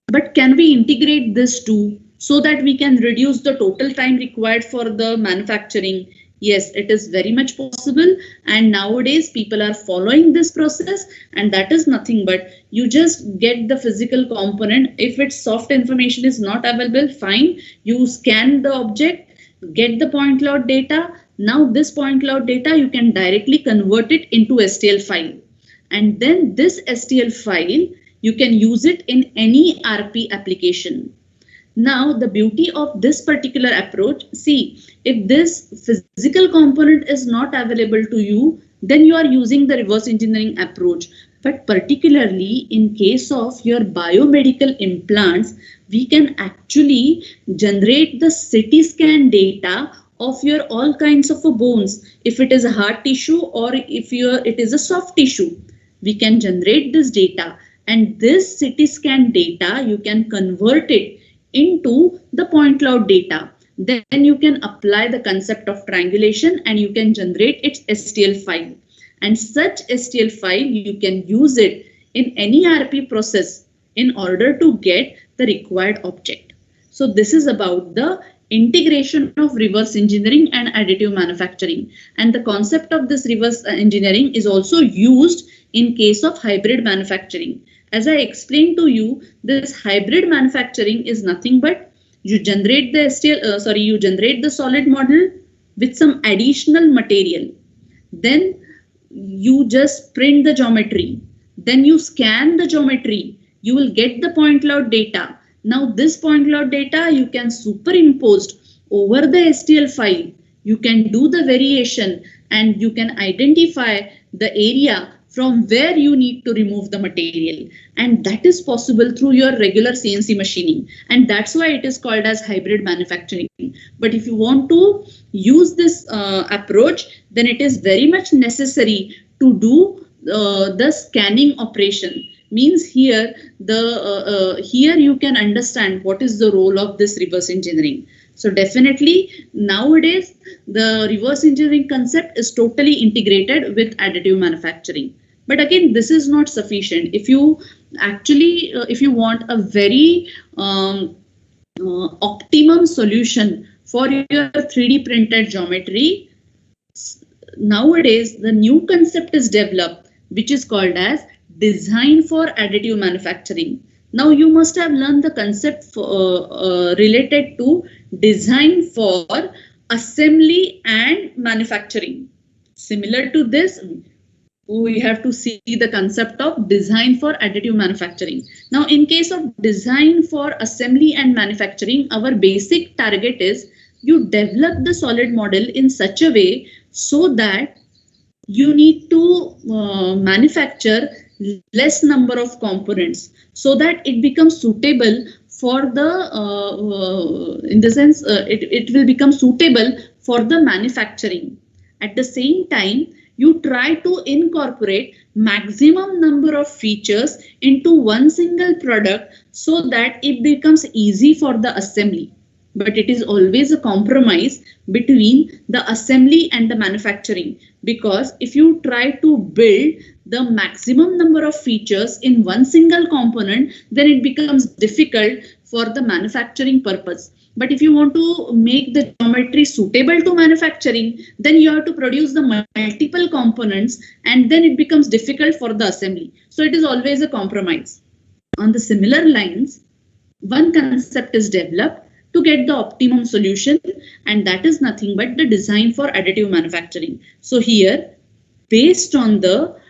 But can we integrate this too, so that we can reduce the total time required for the manufacturing? Yes, it is very much possible, and nowadays people are following this process, and that is nothing but you just get the physical component. If its soft information is not available, fine, you scan the object, get the point cloud data. Now this point cloud data, you can directly convert it into STL file, and then this STL file, you can use it in any RP application. Now, the beauty of this particular approach, see, if this physical component is not available to you, then you are using the reverse engineering approach. But particularly in case of your biomedical implants, we can actually generate the CT scan data of your all kinds of bones. If it is a hard tissue or if it is a soft tissue, we can generate this data, and this CT scan data, you can convert it into the point cloud data. Then you can apply the concept of triangulation and you can generate its STL file. And such STL file, you can use it in any RP process in order to get the required object. So this is about the integration of reverse engineering and additive manufacturing. And the concept of this reverse engineering is also used in case of hybrid manufacturing. As I explained to you, this hybrid manufacturing is nothing but you generate the you generate the solid model with some additional material. Then you just print the geometry. Then you scan the geometry. You will get the point cloud data. Now this point cloud data you can superimpose over the STL file. You can do the variation and you can identify the area from where you need to remove the material, and that is possible through your regular CNC machining, and that's why it is called as hybrid manufacturing. But if you want to use this approach, then it is very much necessary to do the scanning operation. Means here here you can understand what is the role of this reverse engineering. So definitely nowadays the reverse engineering concept is totally integrated with additive manufacturing. But again, this is not sufficient. If you actually, if you want a very optimum solution for your 3D printed geometry, nowadays the new concept is developed, which is called as design for additive manufacturing. Now you must have learned the concept related to design for assembly and manufacturing. Similar to this, we have to see the concept of design for additive manufacturing. Now, in case of design for assembly and manufacturing, our basic target is you develop the solid model in such a way so that you need to manufacture less number of components so that it becomes suitable for the, in the sense, it will become suitable for the manufacturing. At the same time, you try to incorporate maximum number of features into one single product so that it becomes easy for the assembly. But it is always a compromise between the assembly and the manufacturing, because if you try to build the maximum number of features in one single component, then it becomes difficult for the manufacturing purpose. But if you want to make the geometry suitable to manufacturing, then you have to produce the multiple components, and then it becomes difficult for the assembly. So it is always a compromise. On the similar lines, one concept is developed to get the optimum solution, and that is nothing but the design for additive manufacturing. So here, based on the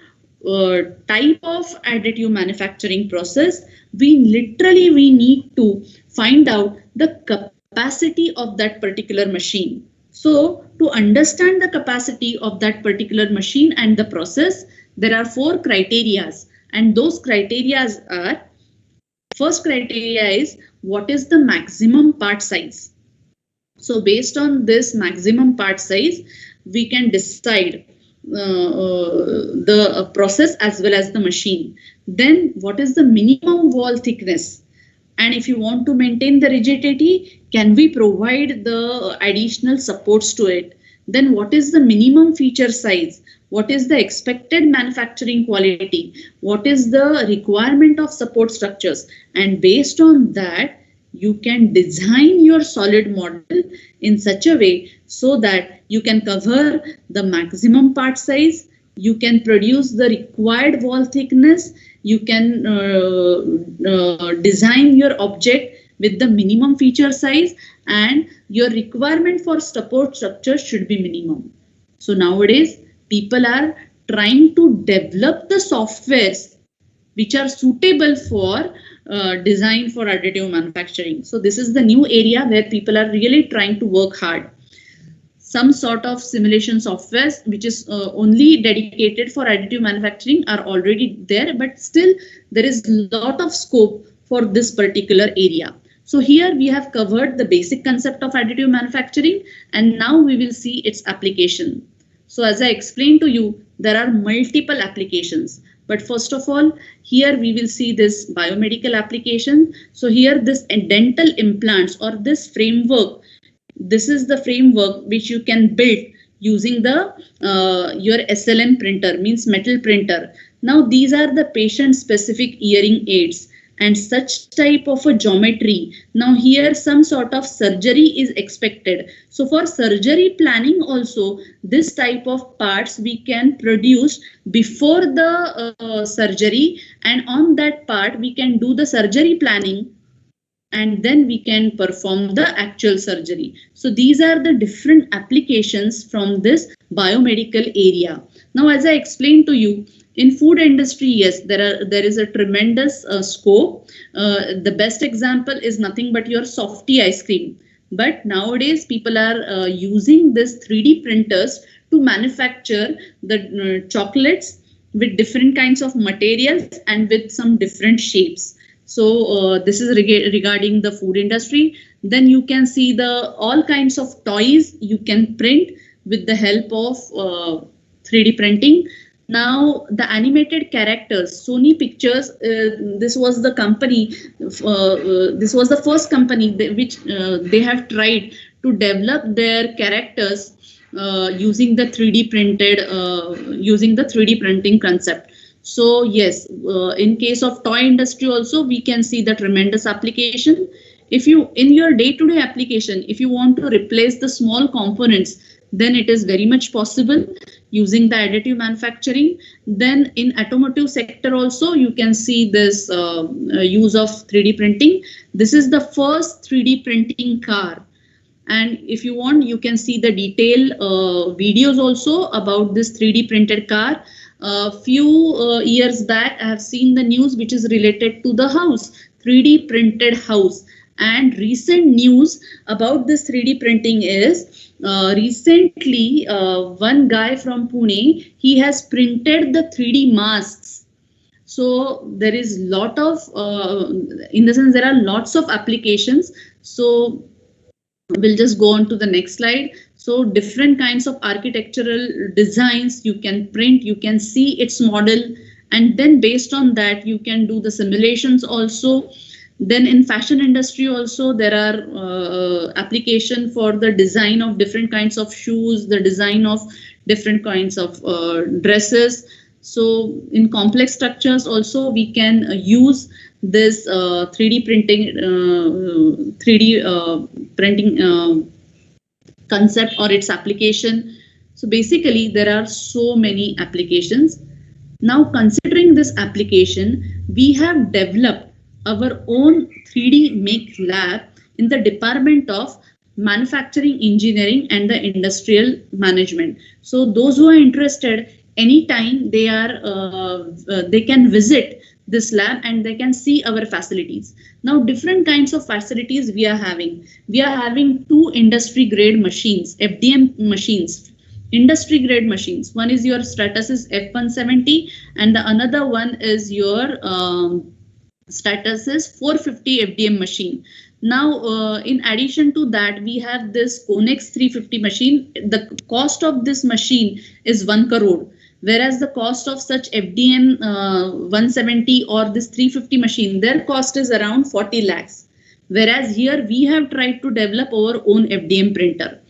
type of additive manufacturing process, we need to find out the capacity of that particular machine. So to understand the capacity of that particular machine and the process, there are 4 criteria, and those criteria are: first criteria is what is the maximum part size. So based on this maximum part size, we can decide the process as well as the machine. Then what is the minimum wall thickness? And if you want to maintain the rigidity, can we provide the additional supports to it? Then what is the minimum feature size? What is the expected manufacturing quality? What is the requirement of support structures? And based on that, you can design your solid model in such a way so that you can cover the maximum part size, you can produce the required wall thickness, you can design your object with the minimum feature size, and your requirement for support structure should be minimum. So nowadays, people are trying to develop the softwares which are suitable for design for additive manufacturing. So this is the new area where people are really trying to work hard. Some sort of simulation softwares which is only dedicated for additive manufacturing are already there, but still there is a lot of scope for this particular area. So here we have covered the basic concept of additive manufacturing, and now we will see its application. So as I explained to you, there are multiple applications. But first of all, here we will see this biomedical application. So here this dental implants, or this framework, this is the framework which you can build using the your SLM printer, means metal printer. Now these are the patient specific hearing aids and such type of a geometry. Now here some sort of surgery is expected. So for surgery planning also, this type of parts we can produce before the surgery, and on that part we can do the surgery planning, and then we can perform the actual surgery. So these are the different applications from this biomedical area. Now, as I explained to you, in food industry, yes, there is a tremendous scope. The best example is nothing but your softy ice cream. But nowadays, people are using this 3D printers to manufacture the chocolates with different kinds of materials and with some different shapes. So this is regarding the food industry. Then you can see the all kinds of toys you can print with the help of 3D printing. Now the animated characters, Sony Pictures, this was the company, this was the first company which they have tried to develop their characters using the 3D printed, using the 3D printing concept. So yes, in case of toy industry also, we can see the tremendous application. If you, in your day-to-day application, if you want to replace the small components, then it is very much possible using the additive manufacturing. Then in automotive sector also, you can see this use of 3D printing. This is the first 3D printing car. And if you want, you can see the detailed videos also about this 3D printed car. A few years back, I have seen the news which is related to the house, 3D printed house. And recent news about this 3D printing is recently one guy from Pune, he has printed the 3D masks. So there is lot of, in the sense there are lots of applications. So we'll just go on to the next slide. So different kinds of architectural designs you can print, you can see its model, and then based on that you can do the simulations also. Then in fashion industry also there are application for the design of different kinds of shoes, the design of different kinds of dresses. So in complex structures also we can use this 3D printing 3D printing concept or its application. So basically there are so many applications. Now considering this application, we have developed our own 3D Make Lab in the Department of Manufacturing Engineering and the Industrial Management. So those who are interested, anytime they can visit this lab and they can see our facilities. Now different kinds of facilities we are having. We are having two industry grade machines, FDM machines, industry grade machines. One is your Stratasys F170 and the another one is your Stratasys 450 FDM machine. Now, in addition to that, we have this Konex 350 machine. The cost of this machine is 1 crore, whereas the cost of such FDM 170 or this 350 machine, their cost is around 40 lakhs. Whereas here we have tried to develop our own FDM printer,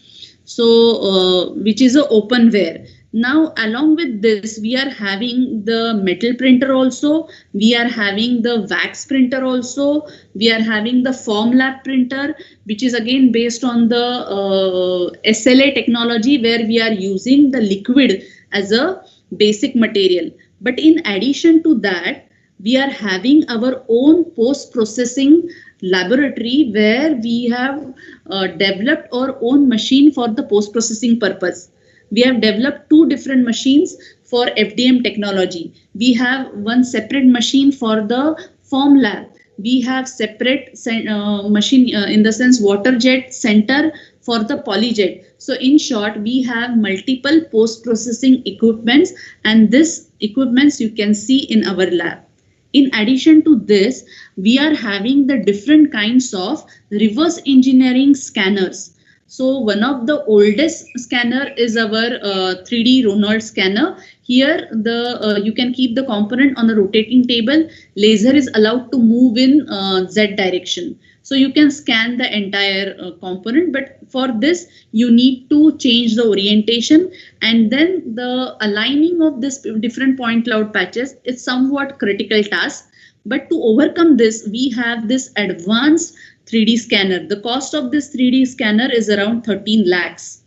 so which is a openware. Now, along with this, we are having the metal printer also, we are having the wax printer also, we are having the Formlab printer, which is again based on the SLA technology, where we are using the liquid as a basic material. But in addition to that, we are having our own post-processing laboratory where we have developed our own machine for the post-processing purpose. We have developed two different machines for FDM technology. We have one separate machine for the Formlab. We have separate machine in the sense water jet center for the polyjet. So in short, we have multiple post-processing equipments, and this equipments you can see in our lab. In addition to this, we are having the different kinds of reverse engineering scanners. So one of the oldest scanner is our 3D Ronald scanner. Here you can keep the component on a rotating table. Laser is allowed to move in Z direction. So you can scan the entire component, but for this you need to change the orientation, and then the aligning of this different point cloud patches is somewhat critical task. But to overcome this, we have this advanced 3D scanner. The cost of this 3D scanner is around 13 lakhs.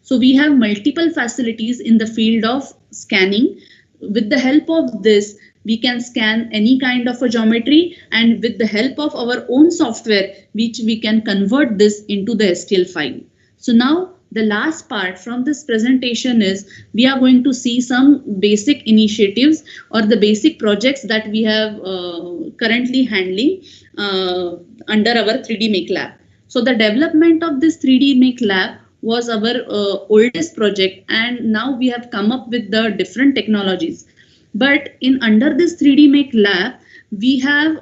So we have multiple facilities in the field of scanning. With the help of this, we can scan any kind of a geometry, and with the help of our own software, which we can convert this into the STL file. So now the last part from this presentation is we are going to see some basic initiatives or the basic projects that we have currently handling under our 3D Make Lab. So the development of this 3D Make Lab was our oldest project, and now we have come up with the different technologies. But in under this 3D Make Lab, we have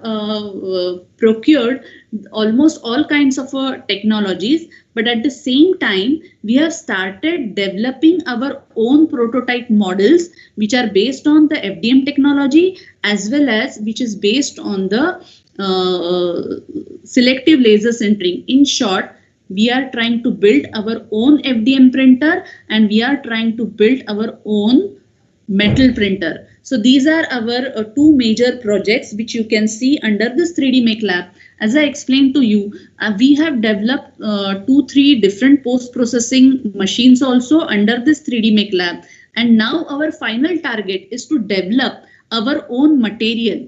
procured almost all kinds of technologies, but at the same time, we have started developing our own prototype models, which are based on the FDM technology, as well as which is based on the selective laser sintering. In short, we are trying to build our own FDM printer, and we are trying to build our own metal printer. So these are our two major projects which you can see under this 3D Make Lab. As I explained to you, we have developed 2-3 different post-processing machines also under this 3D Make Lab. And now our final target is to develop our own material.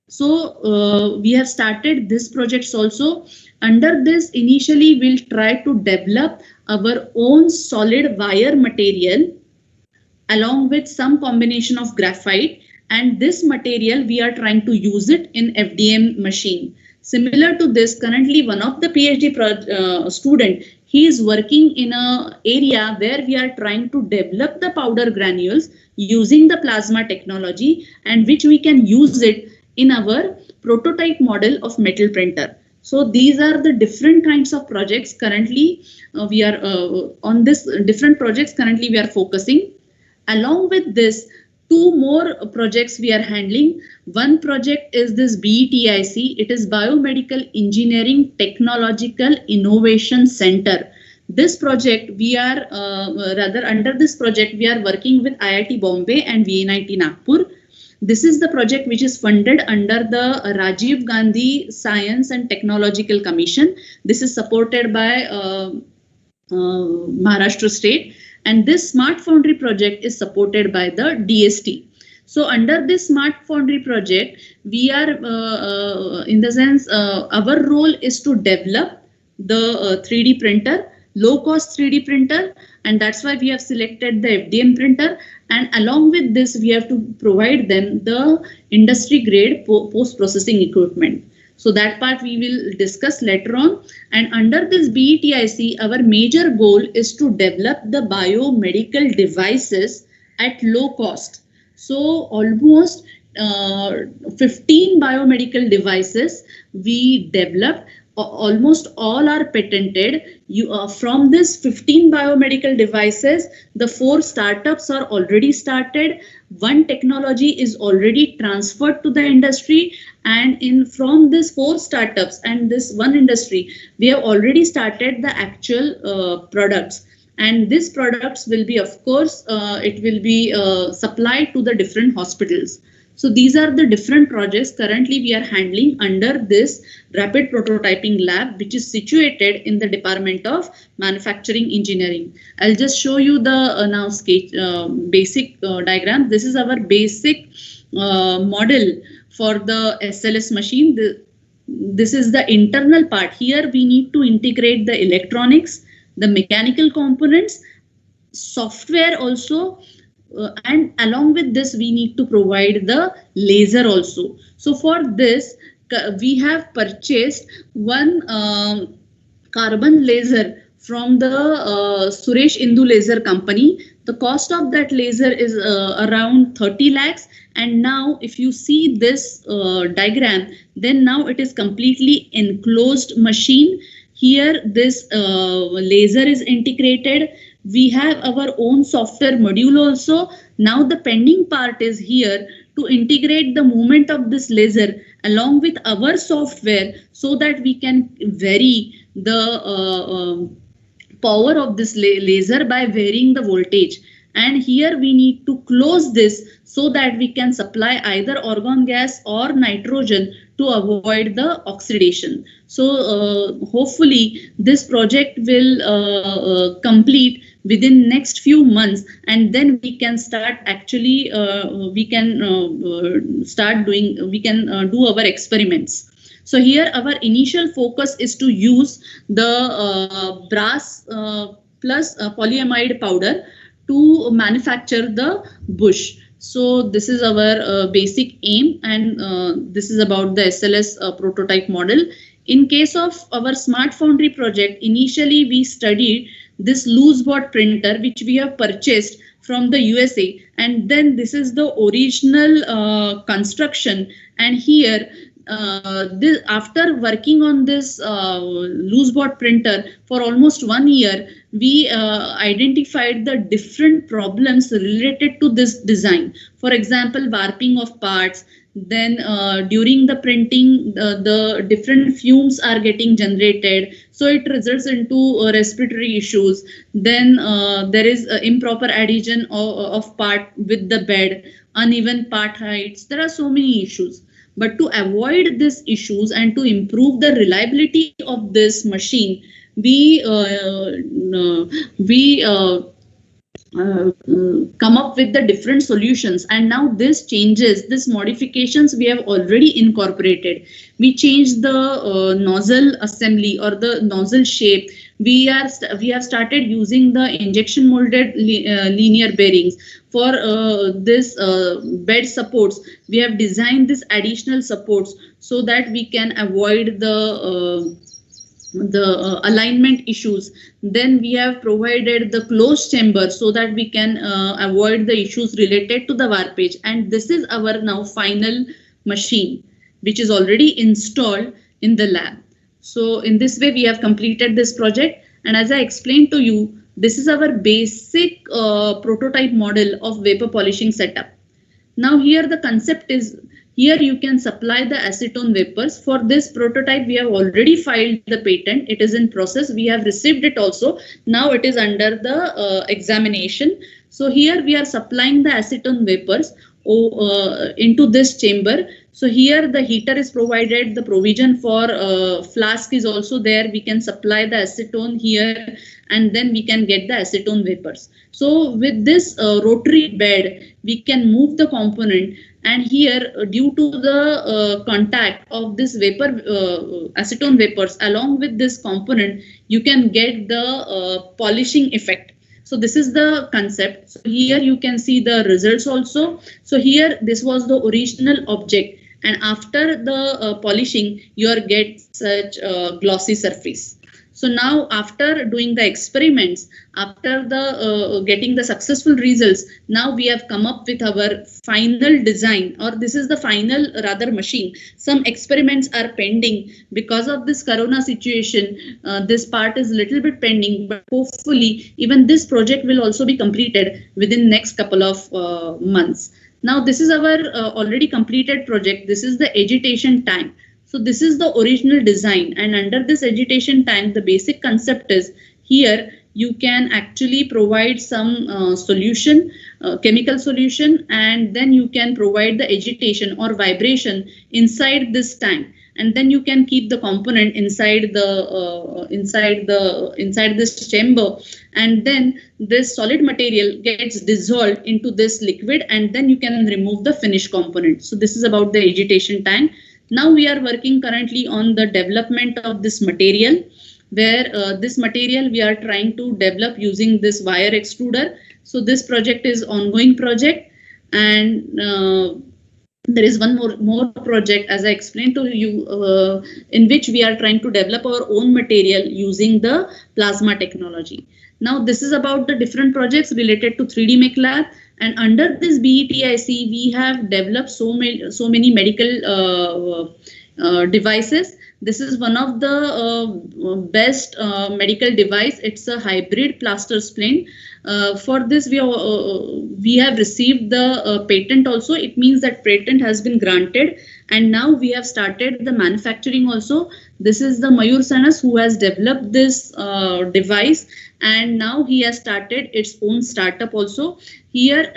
So we have started this projects also. Under this, initially we'll try to develop our own solid wire material along with some combination of graphite, and this material we are trying to use it in FDM machine. Similar to this, currently one of the PhD student, he is working in a area where we are trying to develop the powder granules using the plasma technology, and which we can use it in our prototype model of metal printer. So these are the different kinds of projects currently we are on this different projects currently we are focusing. Along with this, two more projects we are handling. One project is this BETIC. It is Biomedical Engineering Technological Innovation Center. This project we are under this project we are working with IIT Bombay and VNIT Nagpur. This is the project which is funded under the Rajiv Gandhi Science and Technological Commission. This is supported by Maharashtra State. And this Smart Foundry project is supported by the DST. So under this Smart Foundry project, we are in the sense our role is to develop the 3D printer, low cost 3D printer, and that's why we have selected the FDM printer. And along with this, we have to provide them the industry grade post processing equipment. So that part we will discuss later on. And under this BETIC, our major goal is to develop the biomedical devices at low cost. So almost 15 biomedical devices we developed. Almost all are patented. From this 15 biomedical devices, the 4 startups are already started. One technology is already transferred to the industry, and from this 4 startups and this one industry, we have already started the actual products. And these products will be, of course, it will be supplied to the different hospitals. So these are the different projects currently we are handling under this rapid prototyping lab, which is situated in the Department of Manufacturing Engineering. I'll just show you the now sketch basic diagram. This is our basic model for the SLS machine. This is the internal part. Here we need to integrate the electronics, the mechanical components, software also. And along with this, we need to provide the laser also. So for this, we have purchased one carbon laser from the Suresh Indu Laser Company. The cost of that laser is around 30 lakhs. And now if you see this diagram, then now it is completely enclosed machine. Here this laser is integrated. We have our own software module also. Now the pending part is here to integrate the movement of this laser along with our software so that we can vary the power of this laser by varying the voltage. And here we need to close this so that we can supply either argon gas or nitrogen to avoid the oxidation. So hopefully this project will complete within next few months, and then we can start actually we can do our experiments. So here our initial focus is to use the brass plus polyamide powder to manufacture the bush. So this is our basic aim, and this is about the SLS prototype model. In case of our Smart Foundry project, initially we studied this loose board printer which we have purchased from the USA, and then this is the original construction. And here after working on this loose board printer for almost 1 year, we identified the different problems related to this design. For example, warping of parts, Then during the printing, the different fumes are getting generated, so it results into respiratory issues. Then there is improper adhesion of part with the bed, uneven part heights. There are so many issues. But to avoid these issues and to improve the reliability of this machine, we come up with the different solutions. And now this changes, this modifications we have already incorporated. We changed the nozzle assembly or the nozzle shape. We have started using the injection molded linear bearings for this bed supports. We have designed this additional supports so that we can avoid the alignment issues. Then we have provided the closed chamber so that we can avoid the issues related to the warpage. And this is our now final machine, which is already installed in the lab. So in this way, we have completed this project. And as I explained to you, this is our basic prototype model of vapor polishing setup. Now here the concept is, here you can supply the acetone vapors. For this prototype, we have already filed the patent. It is in process. We have received it also. Now it is under the examination. So here we are supplying the acetone vapors into this chamber. So here the heater is provided. The provision for flask is also there. We can supply the acetone here, and then we can get the acetone vapors. So with this rotary bed, we can move the component. And here, due to the contact of this vapor, acetone vapors along with this component, you can get the polishing effect. So this is the concept. So here you can see the results also. So here, this was the original object. And after the polishing, you get such a glossy surface. So now after doing the experiments, after the getting the successful results, now we have come up with our final design, or this is the final rather machine. Some experiments are pending because of this corona situation. This part is little bit pending, but hopefully even this project will also be completed within next couple of months. Now this is our already completed project. This is the agitation tank. So this is the original design, and under this agitation tank, the basic concept is, here you can actually provide some solution, chemical solution, and then you can provide the agitation or vibration inside this tank, and then you can keep the component inside the inside this chamber, and then this solid material gets dissolved into this liquid, and then you can remove the finished component. So this is about the agitation tank. Now we are working currently on the development of this material, where this material we are trying to develop using this wire extruder. So this project is ongoing project, and there is one more project, as I explained to you, in which we are trying to develop our own material using the plasma technology. Now this is about the different projects related to 3D Make Lab. And under this BETIC, we have developed so many medical devices. This is one of the best medical device. It's a hybrid plaster splint. For this, we have received the patent also. It means that patent has been granted, and now we have started the manufacturing also. This is the Mayur Sanas who has developed this device, and now he has started its own startup also. Here,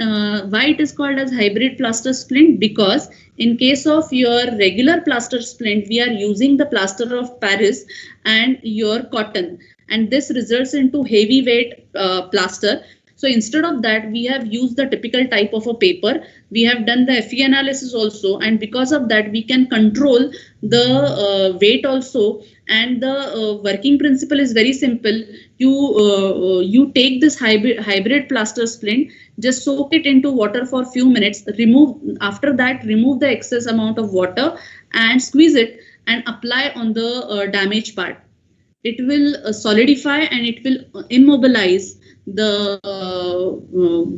why it is called as hybrid plaster splint? Because in case of your regular plaster splint, we are using the plaster of Paris and your cotton, and this results into heavyweight plaster. So instead of that, we have used the typical type of a paper. We have done the FE analysis also, and because of that, we can control the weight also. And the working principle is very simple. You take this hybrid plaster splint, just soak it into water for a few minutes. After that, remove the excess amount of water and squeeze it and apply on the damaged part. It will solidify and it will immobilize the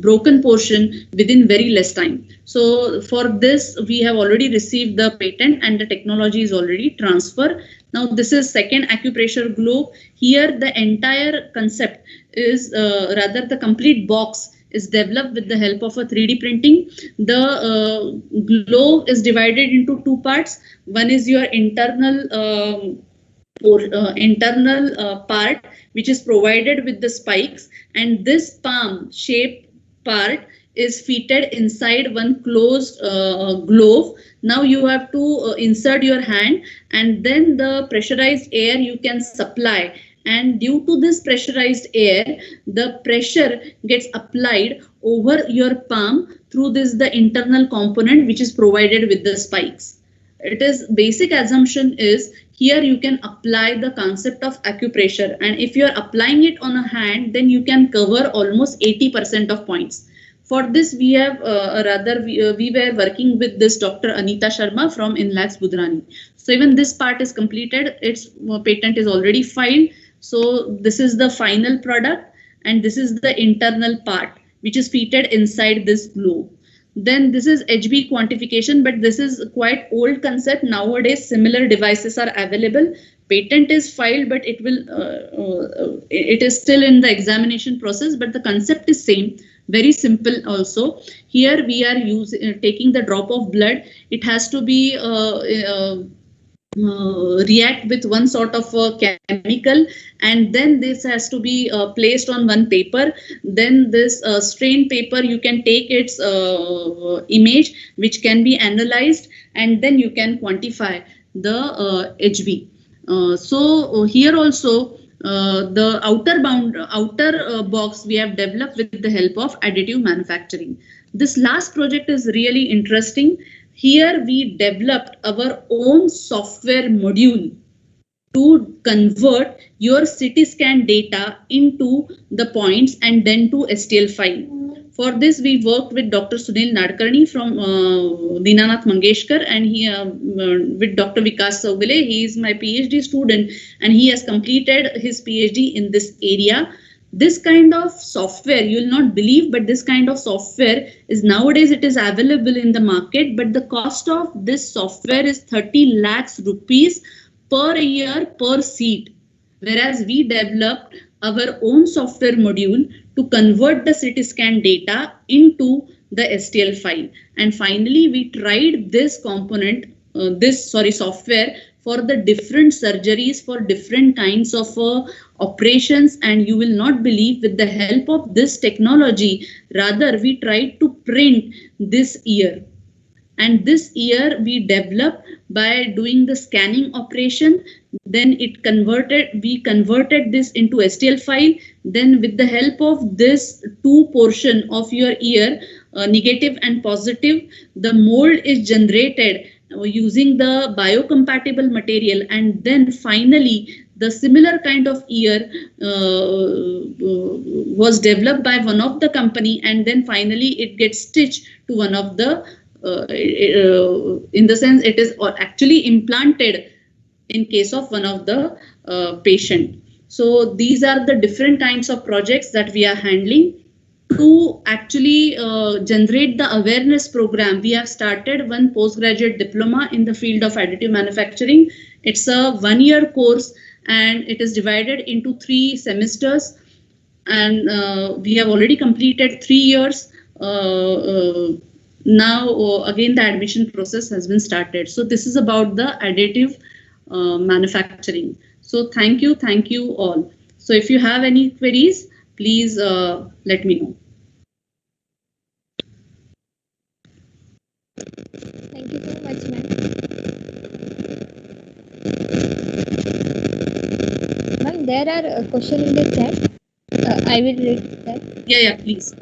broken portion within very less time. So for this, we have already received the patent and the technology is already transferred. Now this is second acupressure globe. Here the entire concept is rather the complete box is developed with the help of a 3D printing. The globe is divided into two parts. One is your internal part, which is provided with the spikes, and this palm shaped part is fitted inside one closed glove. Now you have to insert your hand, and then the pressurized air you can supply, and due to this pressurized air, the pressure gets applied over your palm through this the internal component which is provided with the spikes. It is basic assumption is here you can apply the concept of acupressure, and if you are applying it on a hand, then you can cover almost 80% of points. For this, we have we were working with this Dr. Anita Sharma from Inlax Budrani. So even this part is completed. Its patent is already filed. So this is the final product, and this is the internal part which is fitted inside this globe. Then this is HB quantification, but this is quite old concept. Nowadays, similar devices are available. Patent is filed, but it is still in the examination process, but the concept is same. Very simple also. Here we are taking the drop of blood. It has to be react with one sort of chemical, and then this has to be placed on one paper. Then this strain paper, you can take its image, which can be analyzed, and then you can quantify the HB. So here also the outer box we have developed with the help of additive manufacturing. This last project is really interesting. Here we developed our own software module to convert your CT scan data into the points and then to STL file. For this, we worked with Dr. Sunil Nadkarni from Dinanath Mangeshkar, and he with Dr. Vikas Saugale. He is my PhD student, and he has completed his PhD in this area. This kind of software, you will not believe, but this kind of software is nowadays it is available in the market, but the cost of this software is 30 lakhs rupees per year per seat. Whereas we developed our own software module to convert the CT scan data into the STL file. And finally, we tried this component, software for the different surgeries, for different kinds of operations, and you will not believe, with the help of this technology, rather we tried to print this ear. And this ear we developed by doing the scanning operation. Then we converted this into STL file. Then with the help of this two portion of your ear, negative and positive, the mold is generated using the biocompatible material, and then finally the similar kind of ear was developed by one of the company, and then finally it gets stitched to one of the in the sense it is actually implanted in case of one of the patient. So these are the different kinds of projects that we are handling. To actually generate the awareness program, we have started one postgraduate diploma in the field of additive manufacturing. It's a 1-year course, and it is divided into 3 semesters, and we have already completed 3 years. Now again the admission process has been started. So this is about the additive manufacturing. So thank you all. So if you have any queries, please let me know. Thank you so much, ma'am. Ma'am, there are questions in the chat. I will read that. Yeah, please.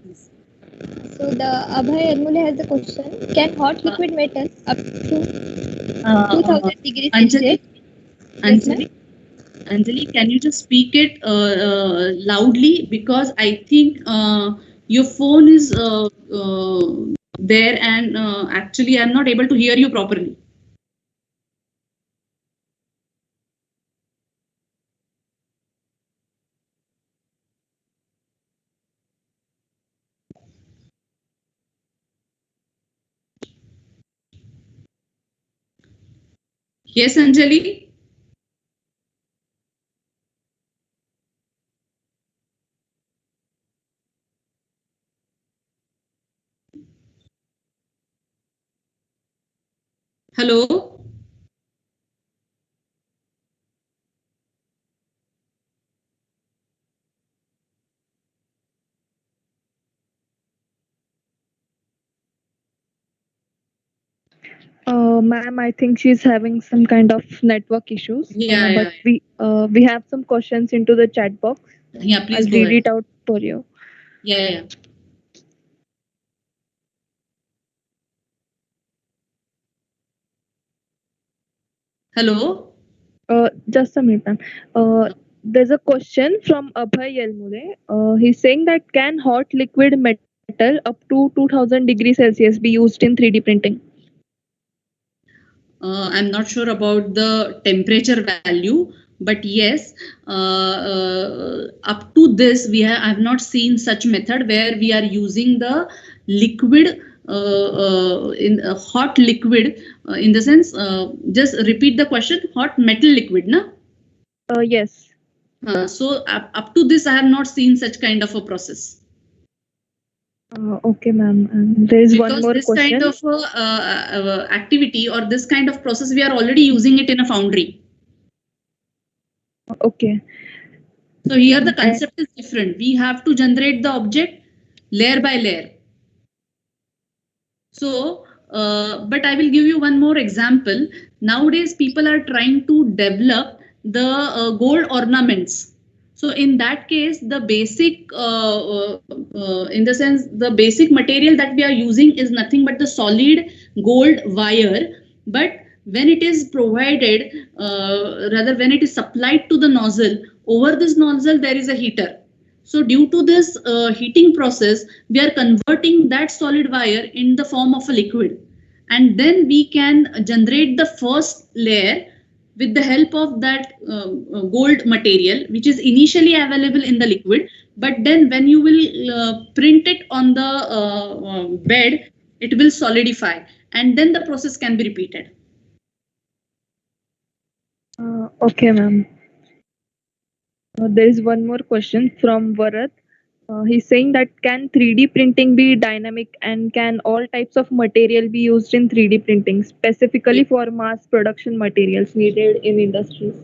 So the Abhay Anmule has the question: can hot liquid metal up to 2000 degrees Celsius? Anjali, can you just speak it loudly, because I think your phone is there, and actually I'm not able to hear you properly. Yes, Anjali. Hello? Ma'am, I think she's having some kind of network issues. Yeah, But yeah. we have some questions into the chat box. Yeah, please I'll go read ahead. it out for you. Yeah, yeah, yeah. Hello? Just a minute, ma'am. There's a question from Abhay Yelmure. He's saying that can hot liquid metal up to 2000 degrees Celsius be used in 3D printing? I'm not sure about the temperature value, but yes, up to this, I have not seen such method where we are using the liquid in hot liquid in the sense. Just repeat the question. Hot metal liquid, na? Yes. So up to this, I have not seen such kind of a process. Okay, ma'am. There is one Because more this kind question. of activity or this kind of process, we are already using it in a foundry. Okay. So here the And concept is different. We have to generate the object layer by layer. So, but I will give you one more example. Nowadays, people are trying to develop the gold ornaments. So in that case, the basic, in the sense, the basic material that we are using is nothing but the solid gold wire. But when it is provided, rather when it is supplied to the nozzle, over this nozzle there is a heater. So due to this heating process, we are converting that solid wire in the form of a liquid. And then we can generate the first layer with the help of that gold material, which is initially available in the liquid. But then when you will print it on the bed, it will solidify. And then the process can be repeated. okay, ma'am. There is one more question from Varat. He's saying that can 3D printing be dynamic and can all types of material be used in 3D printing, specifically for mass production materials needed in industries?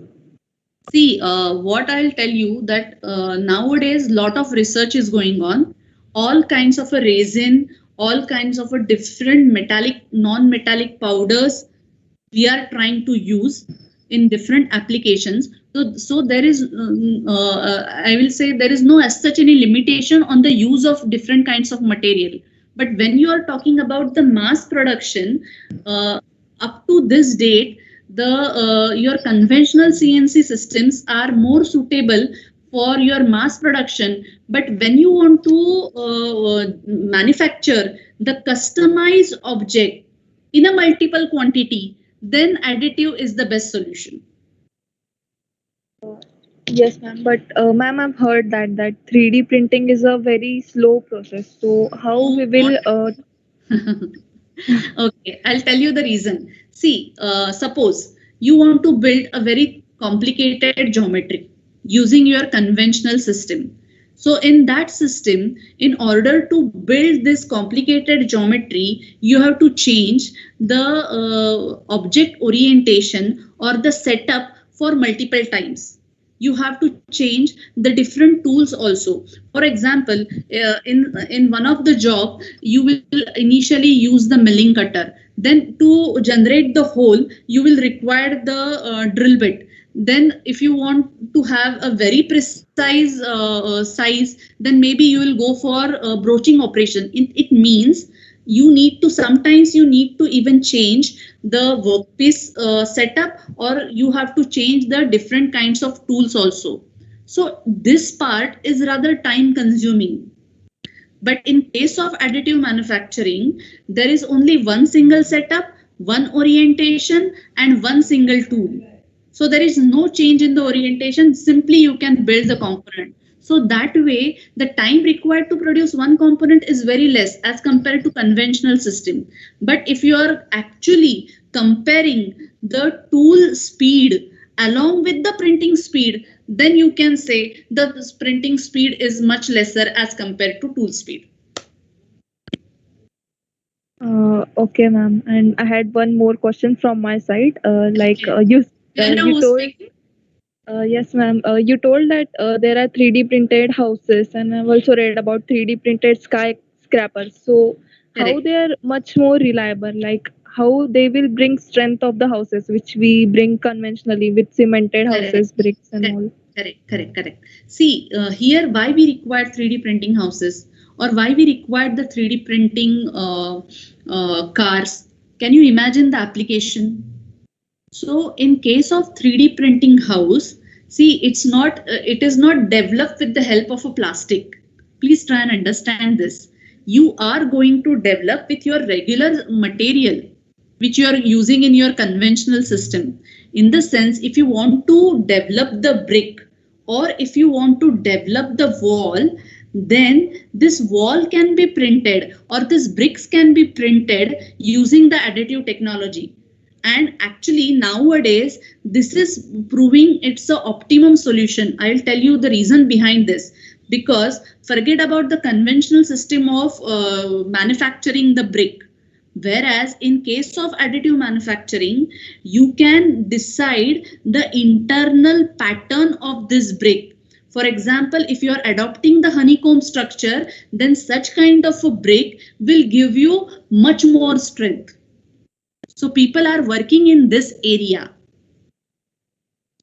See, what I'll tell you that nowadays lot of research is going on. All kinds of a resin, all kinds of a different metallic, non-metallic powders we are trying to use in different applications. So there is, I will say, there is no as such any limitation on the use of different kinds of material. But when you are talking about the mass production, up to this date, the your conventional CNC systems are more suitable for your mass production. But when you want to manufacture the customized object in a multiple quantity, then additive is the best solution. Yes, ma'am. But ma'am, I've heard that 3D printing is a very slow process. So how No, we not. will Okay, I'll tell you the reason. See, suppose you want to build a very complicated geometry using your conventional system. So in that system, in order to build this complicated geometry, you have to change the object orientation or the setup for multiple times. You have to change the different tools also. For example, in one of the job, you will initially use the milling cutter. Then to generate the hole, you will require the drill bit. Then if you want to have a very precise size, then maybe you will go for broaching operation. It means you need to, sometimes you need to even change the workpiece setup, or you have to change the different kinds of tools also. So this part is rather time consuming. But in case of additive manufacturing, there is only one single setup, one orientation, and one single tool. So there is no change in the orientation, simply you can build the component. So that way, the time required to produce one component is very less as compared to conventional system. But if you are actually comparing the tool speed along with the printing speed, then you can say the printing speed is much lesser as compared to tool speed. Okay, ma'am. And I had one more question from my side. Okay. You May I know you who's told speaking? yes, ma'am. You told that there are 3D printed houses, and I've also read about 3D printed skyscrapers. So, how Correct. they are much more reliable? Like how they will bring strength of the houses, which we bring conventionally with cemented Correct. houses, bricks, and Correct. all. Correct. See, here why we require 3D printing houses or why we require the 3D printing cars. Can you imagine the application? So in case of 3D printing house, see it is not developed with the help of a plastic. Please try and understand this. You are going to develop with your regular material which you are using in your conventional system. In the sense, if you want to develop the brick or if you want to develop the wall, then this wall can be printed or this bricks can be printed using the additive technology. And actually nowadays this is proving it's the optimum solution. I'll tell you the reason behind this. Because forget about the conventional system of manufacturing the brick. Whereas in case of additive manufacturing, you can decide the internal pattern of this brick. For example, if you are adopting the honeycomb structure, then such kind of a brick will give you much more strength. So people are working in this area.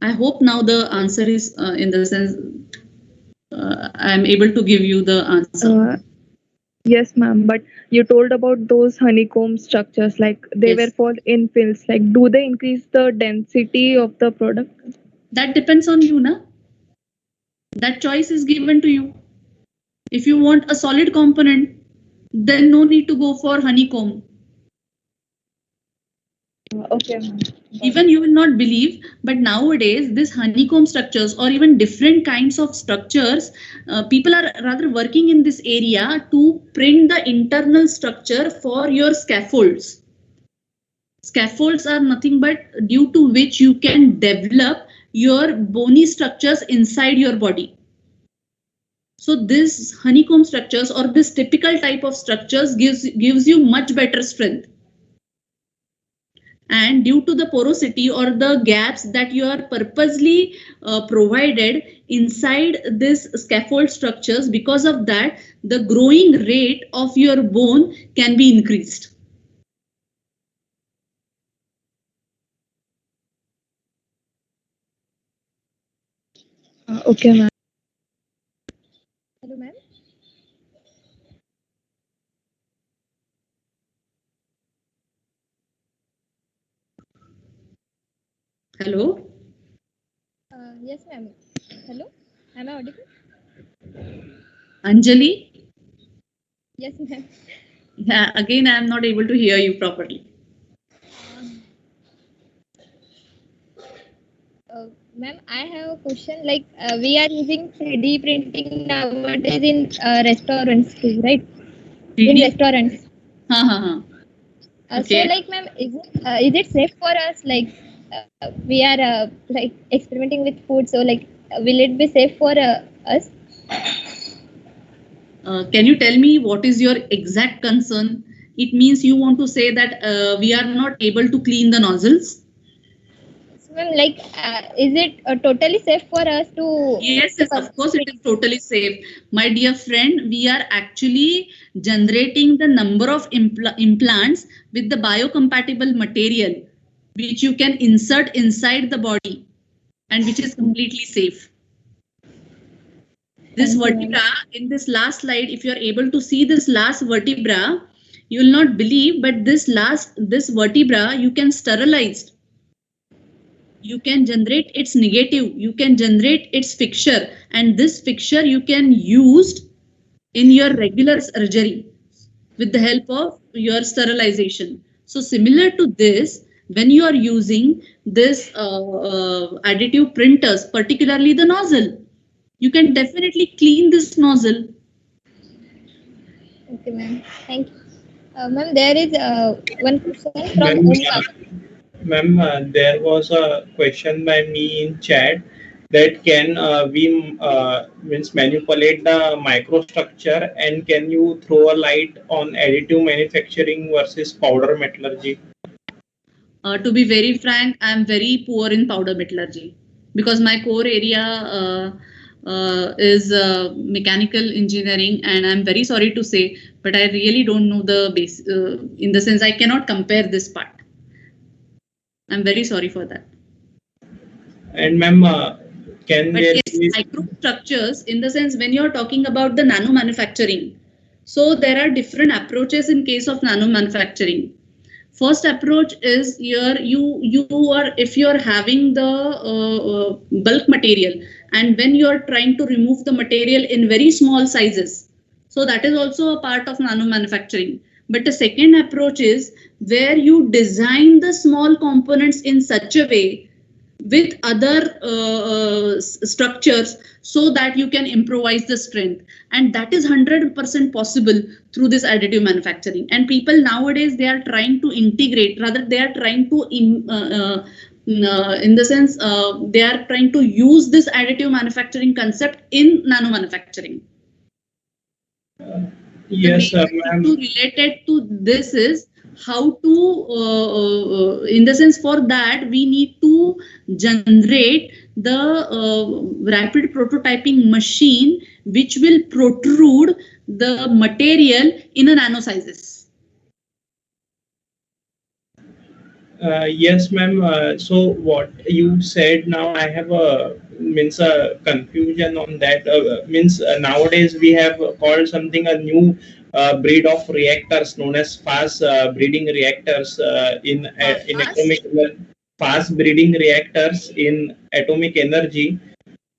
I hope now the answer is in the sense I am able to give you the answer. Yes, ma'am. But you told about those honeycomb structures, like they were Yes, for infills. Like, do they increase the density of the product? that depends on you, na? That choice is given to you. If you want a solid component, then no need to go for honeycomb. Okay, ma'am. Even you will not believe, but nowadays this honeycomb structures or even different kinds of structures, people are rather working in this area to print the internal structure for your scaffolds. Scaffolds are nothing but due to which you can develop your bony structures inside your body. So this honeycomb structures or this typical type of structures gives you much better strength. And due to the porosity or the gaps that you are purposely provided inside this scaffold structures, because of that the growing rate of your bone can be increased. Okay, ma'am. Hello, ma'am. Hello, Yes, ma'am. Hello. Am I audible? Anjali. Yes, ma'am. Yeah, again I am not able to hear you properly. Ma'am, I have a question. Like, we are using 3D printing nowadays in restaurants too, right? In 3D. restaurants. Ha. So, Okay. like, ma'am, is it safe for us? Like, we are like experimenting with food. So, like, will it be safe for us? Can you tell me what is your exact concern? It means you want to say that we are not able to clean the nozzles. So, ma'am, like, is it totally safe for us to Yes, of course it is totally safe. My dear friend, we are actually generating the number of implants with the biocompatible material, which you can insert inside the body and which is completely safe. This Thank you, ma'am. vertebra in this last slide, if you are able to see this last vertebra, you will not believe, but this vertebra you can sterilize. You can generate its negative, you can generate its fixture, and this fixture you can use in your regular surgery with the help of your sterilization. So similar to this, when you are using this additive printers, particularly the nozzle, you can definitely clean this nozzle. Okay, ma'am. Thank you. Ma'am, there is one question from Ma'am, Omkar. ma'am, there was a question by me in chat that can we means manipulate the microstructure, and can you throw a light on additive manufacturing versus powder metallurgy? To be very frank, I'm very poor in powder metallurgy because my core area is mechanical engineering, and I'm very sorry to say, but I really don't know the base. In the sense, I cannot compare this part. I'm very sorry for that. And ma'am, can But there yes, be microstructures, in the sense when you're talking about the nano manufacturing, so there are different approaches in case of nano manufacturing. First approach is here you are, if you're having the bulk material, and when you're trying to remove the material in very small sizes, so that is also a part of nano manufacturing. But the second approach is where you design the small components in such a way with other structures so that you can improvise the strength, and that is 100% possible through this additive manufacturing. And people nowadays, they are trying to integrate, rather they are trying to in the sense they are trying to use this additive manufacturing concept in nano manufacturing. yes, The main ma'am. issue related to this is how to, in the sense, for that we need to generate the rapid prototyping machine which will protrude the material in a nano sizes. Yes, ma'am. So what you said now, I have a means a confusion on that. Means nowadays we have called something a new breed of reactors known as fast breeding reactors in atomic fast breeding reactors in atomic energy.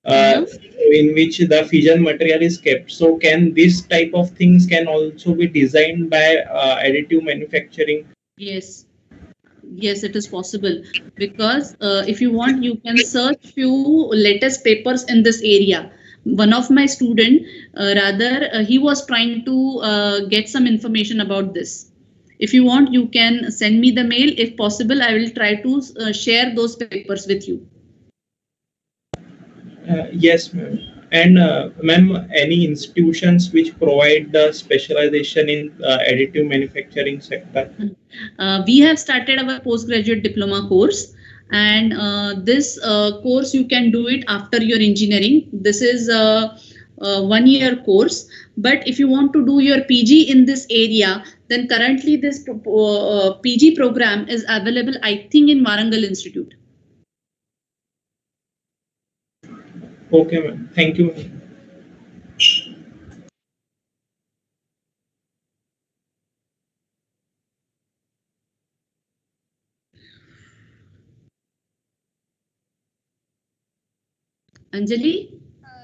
In which the fission material is kept. So can this type of things can also be designed by additive manufacturing? Yes. Yes, it is possible, because if you want, you can search few latest papers in this area. One of my student, he was trying to get some information about this. If you want, you can send me the mail. If possible, I will try to share those papers with you. Yes, ma'am. And ma'am, any institutions which provide the specialization in additive manufacturing sector? We have started our postgraduate diploma course, and this course you can do it after your engineering. This is a 1-year course, but if you want to do your PG in this area, then currently this PG program is available, I think, in Warangal Institute. Okay, ma'am. Thank you, ma'am. Anjali?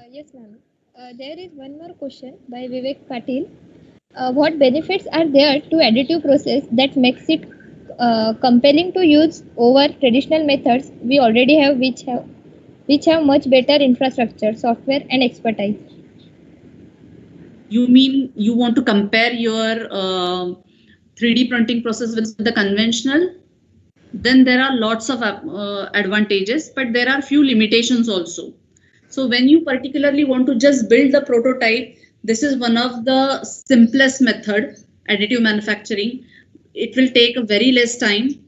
Yes, ma'am. There is one more question by Vivek Patil. What benefits are there to additive process that makes it compelling to use over traditional methods we already have, which have much better infrastructure, software, and expertise? You mean you want to compare your 3D printing process with the conventional? Then there are lots of advantages, but there are few limitations also. So when you particularly want to just build the prototype, this is one of the simplest method, additive manufacturing. It will take a very less time.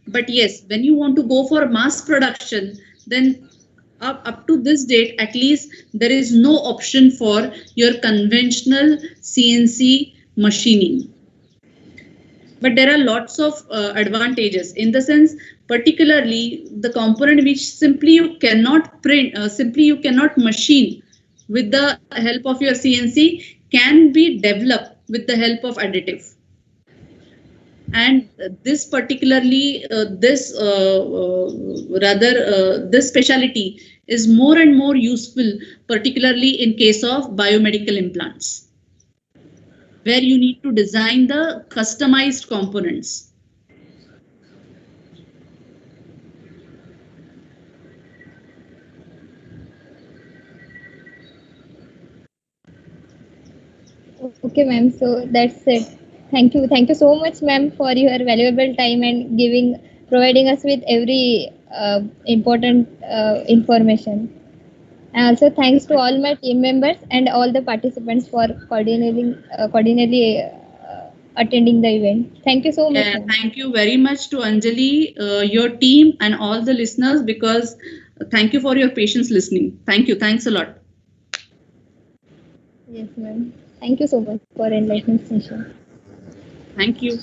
But yes, when you want to go for mass production, then up to this date, at least there is no option for your conventional CNC machining. But there are lots of advantages, in the sense, particularly the component which simply you cannot print, simply you cannot machine with the help of your CNC, can be developed with the help of additive. And this particularly, this specialty is more and more useful, particularly in case of biomedical implants, where you need to design the customized components. Okay, ma'am. So that's it. Thank you. Thank you so much, ma'am, for your valuable time and providing us with every important information. And also thanks to all my team members and all the participants for coordinately attending the event. Thank you so much. Yeah, Ma'am. thank you very much to Anjali, your team, and all the listeners, because thank you for your patience listening. Thank you. Thanks a lot. Yes, ma'am. Thank you so much for enlightening session. Thank you.